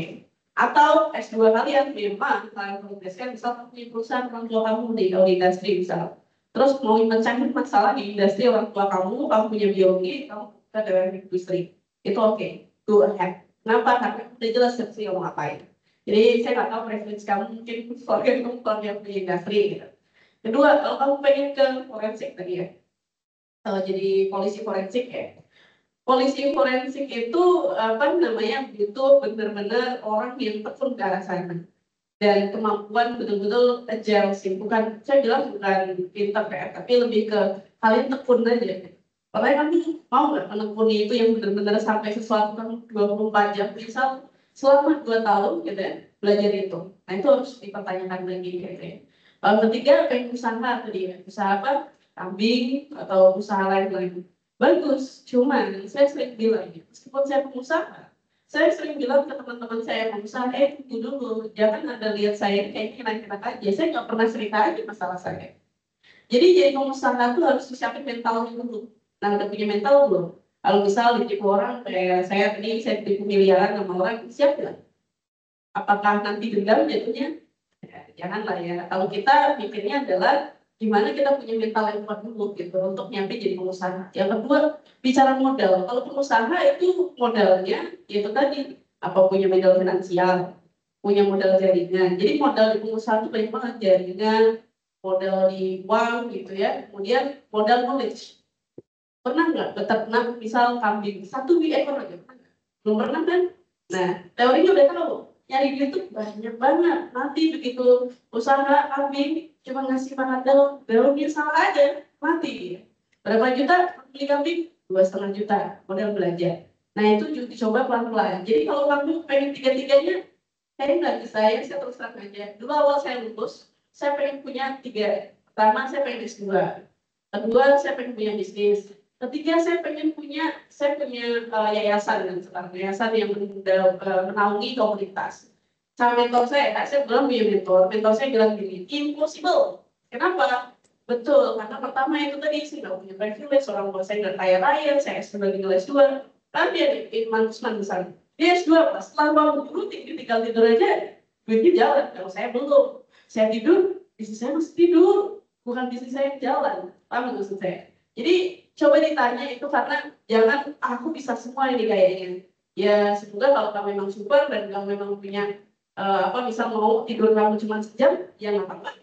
Atau S2 kalian memang kalian progreskan, misal punya perusahaan orang tua kamu di industri misal, terus mau mencari masalah di industri orang tua kamu punya biologi, kamu buka dari industri, itu oke, go ahead. Kenapa? Karena udah jelas sih mau ngapain. Jadi saya nggak tahu preferensi kamu, mungkin keluarga punya industri gitu. Kedua, kalau kamu pengen ke forensik tadi ya, jadi polisi forensik ya. Polisi forensik itu butuh benar-benar orang yang tekun ke arah sana dan kemampuan betul-betul agile sih. Bukan, saya bilang bukan pintar kayak, tapi lebih ke kalian tekun aja. Makanya kami mau nggak menekuni itu yang benar-benar sampai sesuatu kan 24 jam, misal selama 2 tahun gitu ya, belajar itu. Nah itu harus dipertanyakan lagi gitu ya. Ketiga, pengen usaha tadi ya, usaha apa? Kambing atau usaha lain-lain. Bagus, cuman saya sering bilang, meskipun saya pengusaha, saya sering bilang ke teman-teman saya yang pengusaha, tunggu dulu, jangan Anda lihat saya kayaknya enak-enak aja, saya nggak pernah cerita aja masalah saya. Jadi pengusaha tuh harus disiapin mentalnya dulu. Nah, udah punya mental belum? Kalau misal ditipu orang, kayak saya tadi, saya ditipu miliaran sama orang, siap nggak? Apakah nanti dendam jatuhnya? Ya, janganlah ya. Kalau kita pikirnya adalah gimana kita punya mental yang kuat dulu gitu untuk nyampe jadi pengusaha. Yang kedua, bicara modal. Kalau pengusaha itu modalnya itu tadi apa punya modal finansial, punya modal jaringan. Jadi modal di pengusaha itu banyak banget jaringan, modal di uang gitu ya. Kemudian modal knowledge. Pernah nggak beternak misal kambing 1 ekor aja? Belum pernah kan? Nah, teorinya udah tahu. Nyari duit itu banyak banget. Nanti begitu usaha kambing cuma ngasih makan daun, daunnya salah aja, mati. Berapa juta beli kambing? 2,5 juta modal belanja. Nah itu juga dicoba pelan-pelan. Jadi kalau kamu pengen tiga-tiganya, saya nggak bisa ya, saya terus terang aja. Dulu awal saya lulus, saya pengen punya 3. Pertama, saya pengen S2. Kedua, saya pengen punya bisnis. Ketiga, saya punya yayasan dan sekarang yayasan yang menaungi komunitas. Sama mentor saya bilang punya mentor saya bilang gini, impossible. Kenapa? Betul, karena pertama itu tadi saya nggak punya privilege, orang tua saya nggak kaya raya, saya sebagai nilai S2, kan dia di mantus-mantusan. Dia S2, pas setelah bangun dulu, tinggal tidur aja, duitnya jalan. Kalau saya belum, saya tidur, bisnis saya masih tidur, bukan bisnis saya yang jalan. Paham maksud saya? Jadi coba ditanya itu karena jangan aku bisa semua ini kayaknya. Ya semoga kalau kamu memang super dan kamu memang punya misal mau tidur kamu cuma sejam, ya nggak apa-apa.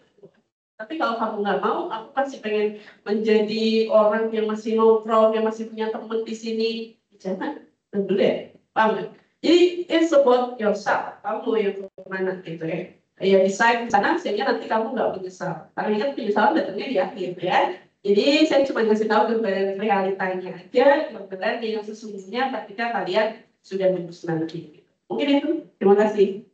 Tapi kalau kamu nggak mau, aku pasti pengen menjadi orang yang masih nongkrong, yang masih punya teman di sini. Jangan, dulu deh, paham nggak? Jadi it's about yourself, kamu yang kemana gitu ya. Ya decide di sana sehingga nanti kamu nggak menyesal. Karena kan penyesalan datangnya di akhir ya. Jadi saya cuma ngasih tahu gambaran realitanya aja, gambaran yang sesungguhnya ketika kalian sudah lulus nanti. Mungkin itu. Terima kasih.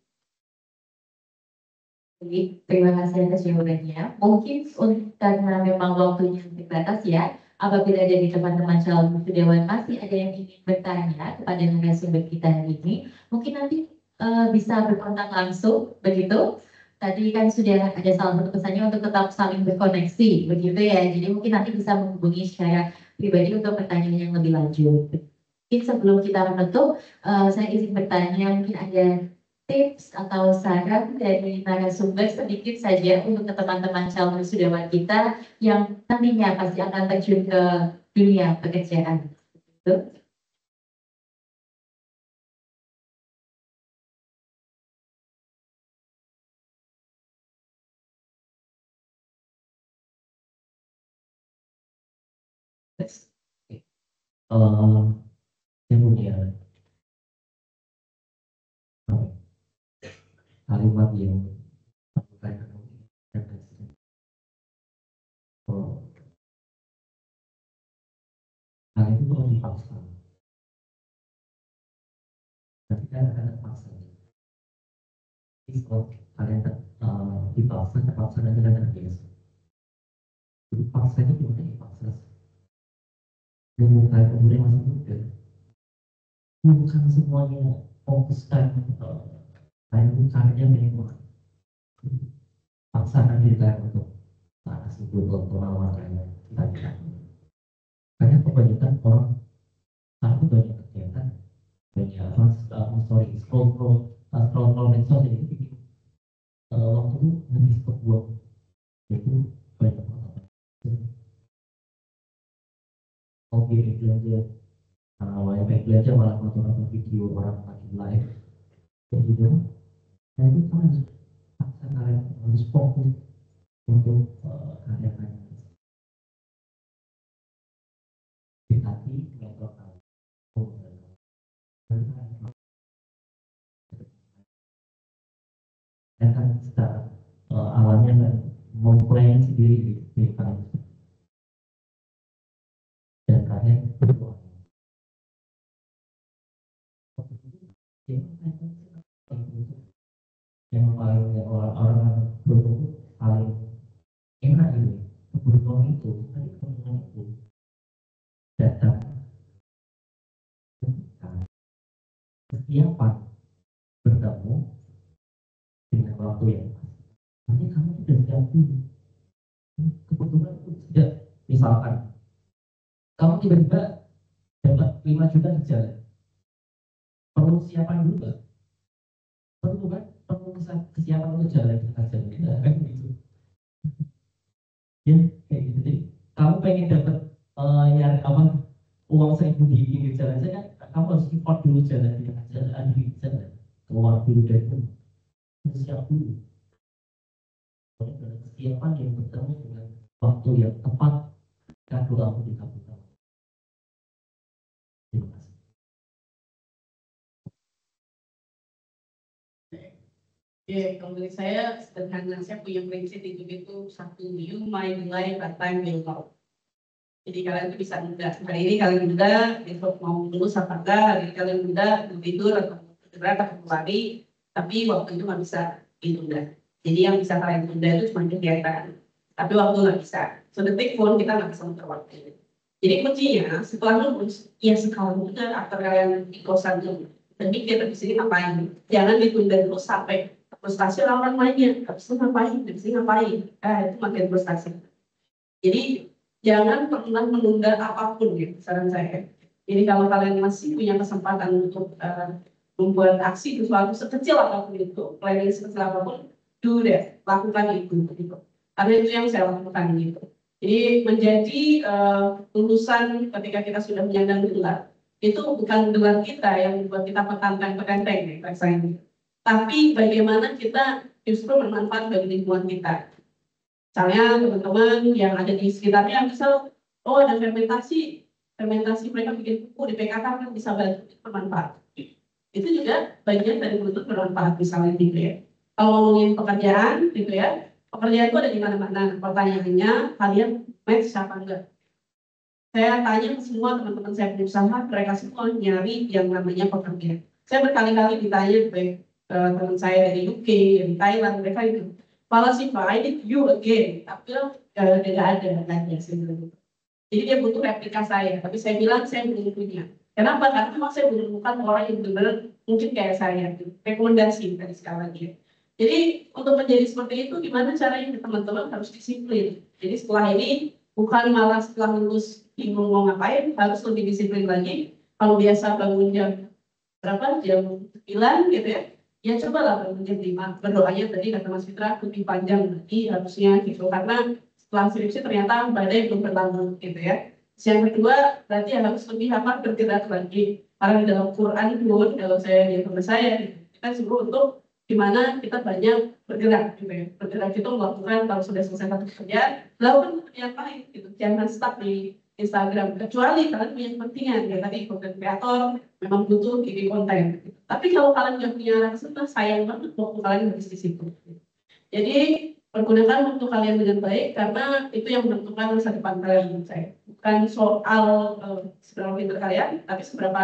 Jadi, terima kasih atas jawabannya. Mungkin karena memang waktunya terbatas ya, apabila dari teman-teman calon wisudawan masih ada yang ingin bertanya kepada narasumber kita hari ini, mungkin nanti bisa berkontak langsung, begitu. Tadi kan sudah ada salah satu pesannya untuk tetap saling berkoneksi, begitu ya. Jadi mungkin nanti bisa menghubungi secara pribadi untuk pertanyaan yang lebih lanjut. Mungkin sebelum kita menutup, saya izin bertanya, mungkin ada tips atau saran dari narasumber sedikit saja untuk teman-teman calon wisudawan kita yang nantinya pasti akan terjun ke dunia pekerjaan. Betul? Saya punya kalimat yang kalian itu bukan dipaksa, tapi kan akan terpaksa. Jadi kalau kalian dipaksa, terpaksa nanti akan terbiasa. Dipaksa itu bukan dipaksa. Dan kalian kemudian masih muda, bukan semuanya fokuskan kalian itu caranya memang paksakan diri kalian untuk sana sibuk untuk menawarkan kita. Karena kebanyakan orang aku banyak kegiatan, banyak scroll medsos itu bikin waktu habis kebuang, itu banyak banget. Hobi belanja, awalnya pengen belanja malah nonton video orang lagi live, kayak gitu. Nah itu kan paksa kalian harus fokus untuk karya-karya hati mentor kamu. Dan kan secara alamnya kan mempelajari sendiri di kamu dan hanya berdoa. Yang paling orang-orang berdoa paling enak itu berdoa itu tadi teman itu datang kesiapan bertemu dengan waktu yang pas. Nanti kamu sudah siap dulu. Kebetulan itu tidak, misalkan kamu tiba-tiba dapat 5 juta di jalan, perlu siapan dulu nggak? Perlu kan? Perlu kesiapan untuk jalan di tengah jalan kita kan gitu. Ya kayak gitu. Jadi kamu pengen dapat nyari apa uang 1.000 di pinggir jalan saja kan, kamu harus import dulu jalan di tengah jalan, di jalan keluar dulu dari rumah, harus siap dulu. Soalnya ada kesiapan yang bertemu dengan waktu yang tepat, kado kamu dikabulkan. Terima kasih. Ya, kalau dari saya sederhana, saya punya prinsip hidup itu satu, you my life at time will know. Jadi kalian itu bisa muda. Hari ini kalian muda, besok mau lulus apa enggak, hari ini kalian muda, mau tidur atau bergerak atau lari, tapi waktu itu nggak bisa ditunda. Jadi yang bisa kalian tunda itu cuma kegiatan, tapi waktu nggak bisa. So detik pun kita nggak bisa muter waktu. Jadi kuncinya setelah lulus, ya sekarang muda atau kalian di kosan dulu. Dan mikir di sini ngapain? Jangan ditunda dulu sampai frustasi orang lainnya. Habis itu ngapain? Habis ini ngapain? Itu makin frustasi. Jadi jangan pernah menunda apapun gitu, saran saya. Jadi kalau kalian masih punya kesempatan untuk membuat aksi sesuatu sekecil apapun itu, planning sekecil apapun, do that, lakukan itu gitu. Karena itu yang saya lakukan gitu. Jadi menjadi lulusan ketika kita sudah menyandang gelar, itu bukan gelar kita yang membuat kita petantang-petenteng ya, rasanya. Tapi bagaimana kita justru bermanfaat bagi lingkungan kita. Misalnya teman-teman yang ada di sekitarnya, misal, oh ada fermentasi mereka bikin kuku di PKK kan bisa bantu bermanfaat. Itu juga bagian dari bentuk bermanfaat misalnya gitu ya. Kalau ngomongin pekerjaan gitu ya, pekerjaan itu ada di mana-mana. Pertanyaannya, kalian match siapa enggak? Saya tanya ke semua teman-teman saya berusaha, mereka semua nyari yang namanya pekerjaan. Saya berkali-kali ditanya baik teman saya dari UK, dari Thailand, mereka itu malah sih Pak, I need you again. Tapi tidak ada sebenarnya. Jadi dia butuh replika saya, tapi saya bilang saya belum punya. Kenapa? Karena memang saya belum menemukan orang yang benar-benar mungkin kayak saya. Rekomendasi tadi sekali lagi. Jadi untuk menjadi seperti itu, gimana caranya teman-teman harus disiplin. Jadi setelah ini bukan malah setelah lulus bingung mau ngapain, harus lebih disiplin lagi. Kalau biasa bangun jam berapa? Jam 9 gitu ya. Ya cobalah bangun jam 5. Berdoanya tadi kata Mas Fitra lebih panjang lagi harusnya gitu. Karena setelah skripsi ternyata badai belum berlalu gitu ya. Yang kedua berarti harus lebih bergerak lagi. Karena di dalam Quran pun kalau saya di tempat saya kita suruh untuk dimana kita banyak bergerak gitu ya. Bergerak itu melakukan kalau sudah selesai satu kerjaan, lakukan yang lain gitu. Jangan stuck di Instagram, kecuali kalian punya kepentingan ya tadi konten kreator memang butuh bikin konten. Tapi kalau kalian nggak punya rasa, sayang banget waktu kalian habis di situ. Jadi pergunakan waktu kalian dengan baik karena itu yang menentukan masa depan kalian menurut saya. Bukan soal seberapa pintar kalian, tapi seberapa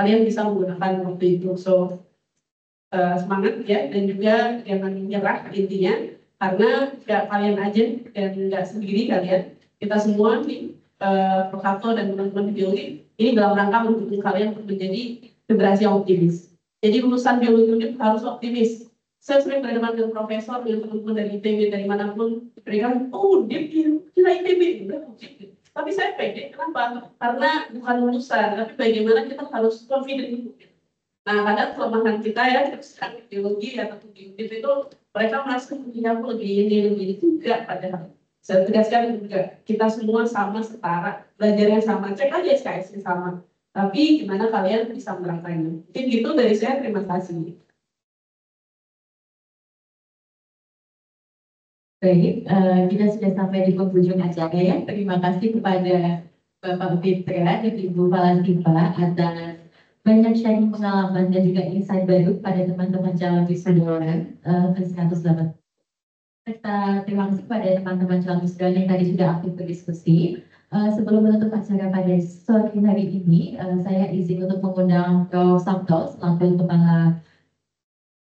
kalian bisa menggunakan waktu itu. So semangat ya, dan juga jangan menyerah intinya, karena nggak kalian aja dan nggak sendiri kalian, kita semua nih Prokato dan teman-teman di biologi ini dalam rangka mendukung kalian untuk menjadi generasi yang optimis. Jadi lulusan biologi harus optimis. Saya sering berhadapan dengan profesor, dengan teman-teman dari ITB, dari manapun, mereka oh dia kira ITB, tapi saya pede, kenapa? Karena bukan lulusan, tapi bagaimana kita harus confident. Nah, kadang kelemahan kita ya, sekarang biologi atau di itu mereka merasa aku lebih ini juga, padahal saya tegaskan juga kita semua sama setara, belajarnya sama, cek aja SKS sama. Tapi gimana kalian bisa menerapkannya? Mungkin gitu dari saya, terima kasih. Baik, kita sudah sampai di penghujung acara ya. Terima kasih kepada Bapak Fitra dan Ibu Falasifah atas banyak sharing pengalaman dan juga insight baru pada teman-teman calon wisudawan ke-108. Terima kasih pada teman-teman calon wisudawan yang tadi sudah aktif berdiskusi. Sebelum menutup acara pada sore hari ini, saya izin untuk mengundang Prof. Sabto selaku Kepala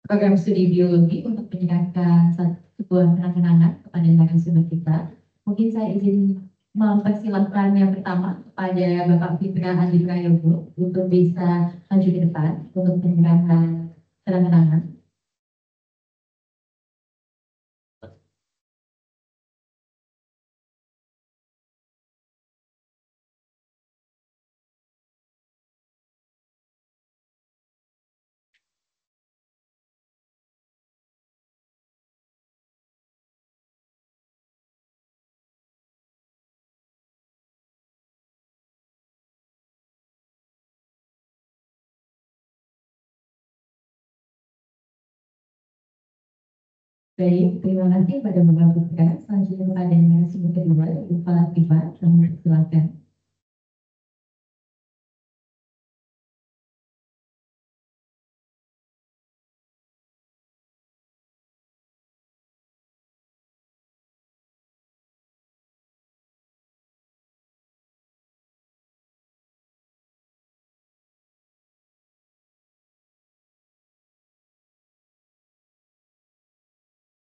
Program Studi Biologi untuk menyerahkan sebuah kenang-kenangan kepada narasumber kita. Mungkin saya izin mempersilahkan yang pertama kepada Bapak Fitra Adi Prayogo untuk bisa maju ke depan untuk penyerahan kenang-kenangan. Baik, terima kasih pada Bapak Fitra. Selanjutnya kepada narasumber kedua, Bapak Latifah, kami silakan.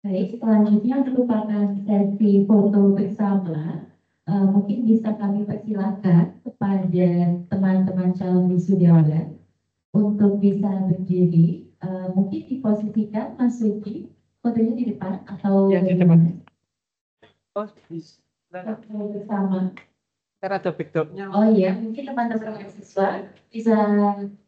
Baik, selanjutnya merupakan sesi foto bersama. Mungkin bisa kami persilahkan kepada teman-teman calon wisudawan untuk bisa berdiri. Mungkin diposisikan Mas Suci, fotonya di depan atau Ya, di depan. bagaimana? Oh, bisa. Foto bersama. Karena ada backdropnya. Oh iya, mungkin teman-teman mahasiswa bisa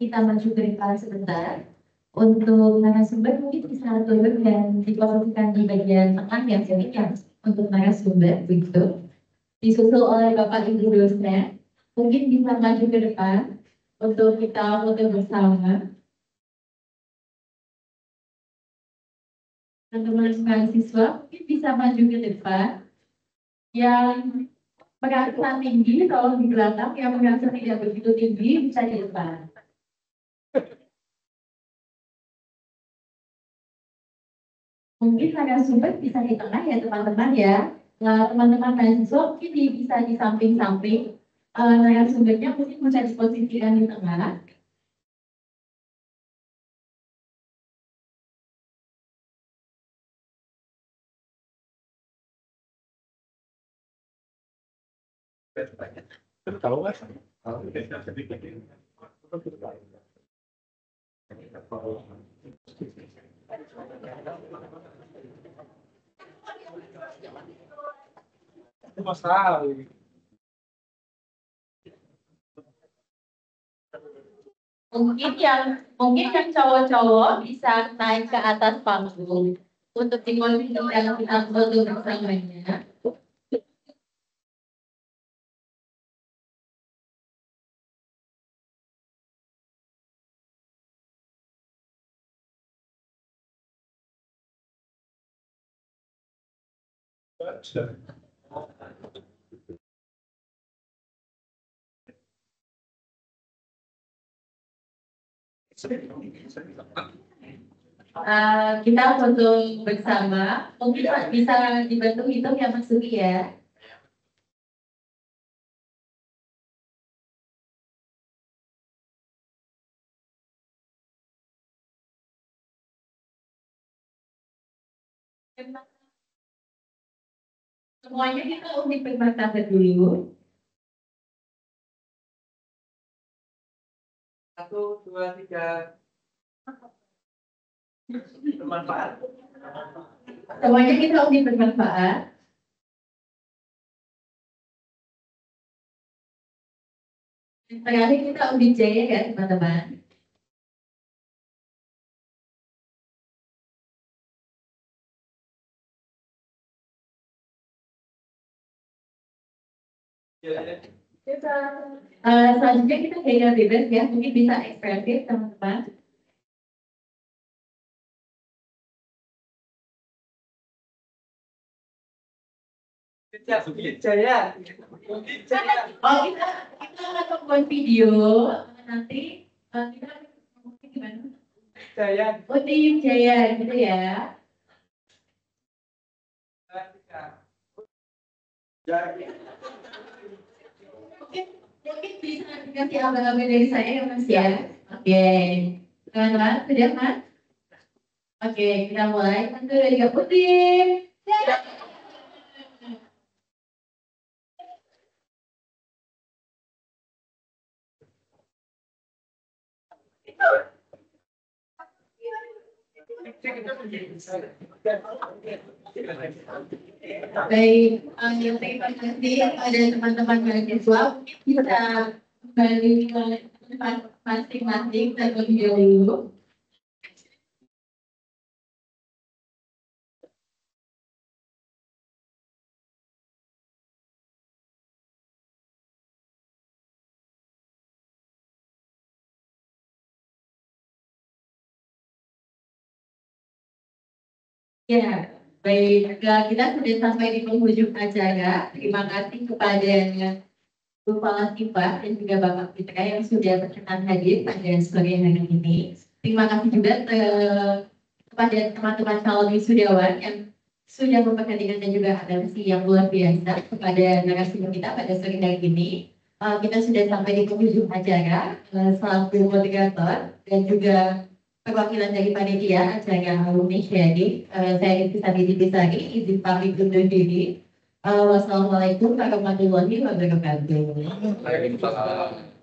kita maju ke depan sebentar. Untuk narasumber mungkin bisa turun dan diposisikan di bagian tengah yang sini untuk narasumber begitu. Disusul oleh Bapak Ibu dosen, mungkin bisa maju ke depan untuk kita foto bersama. Teman-teman mahasiswa mungkin bisa maju ke depan. Yang merasa tinggi, tolong di belakang. Yang merasa tidak begitu tinggi, bisa di depan. Mungkin narasumber bisa di tengah ya teman-teman ya. Nah, teman-teman mahasiswa mungkin bisa di samping-samping. Narasumbernya mungkin bisa diposisikan di tengah. Tahu mas? Mas tahu. Mungkin yang cowok-cowok bisa naik ke atas panggung untuk diposisikan kita foto bersamanya. Kita foto bersama. Mungkin bisa dibantu hitung ya Mas Suki ya. Semuanya kita unik bermartabat dulu. 1, 2, 3. Bermanfaat. Semuanya kita unik bermanfaat. Terakhir kita unik jaya ya teman-teman. Selanjutnya kita gaya bebas ya, mungkin bisa ekspresif teman-teman. Jaya. Oh kita akan membuat video nanti kita mungkin gimana? Jaya. Oh tim Jaya gitu ya. Mungkin bisa dikasih abang-abang dari saya ya Mas ya. Oke. Teman-teman, sudah Mas? Oke, kita mulai. Satu, dua, tiga, putri. Baik, terima kasih pada teman-teman mahasiswa. Mungkin bisa kembali ke tempat masing-masing terlebih dahulu. Ya, baik. Kita sudah sampai di penghujung acara. Terima kasih kepada Kepala Kipa dan juga Bapak Fitra yang sudah berkenan hadir pada sore hari ini. Terima kasih juga kepada teman-teman calon wisudawan yang sudah memperhatikan dan juga atensi yang luar biasa kepada narasumber kita pada sore hari ini. Kita sudah sampai di penghujung acara. Selaku moderator dan juga perwakilan dari panitia acara alumni sharing, saya Rizky Sari izin pamit undur diri. Wassalamualaikum warahmatullahi wabarakatuh. Waalaikumsalam.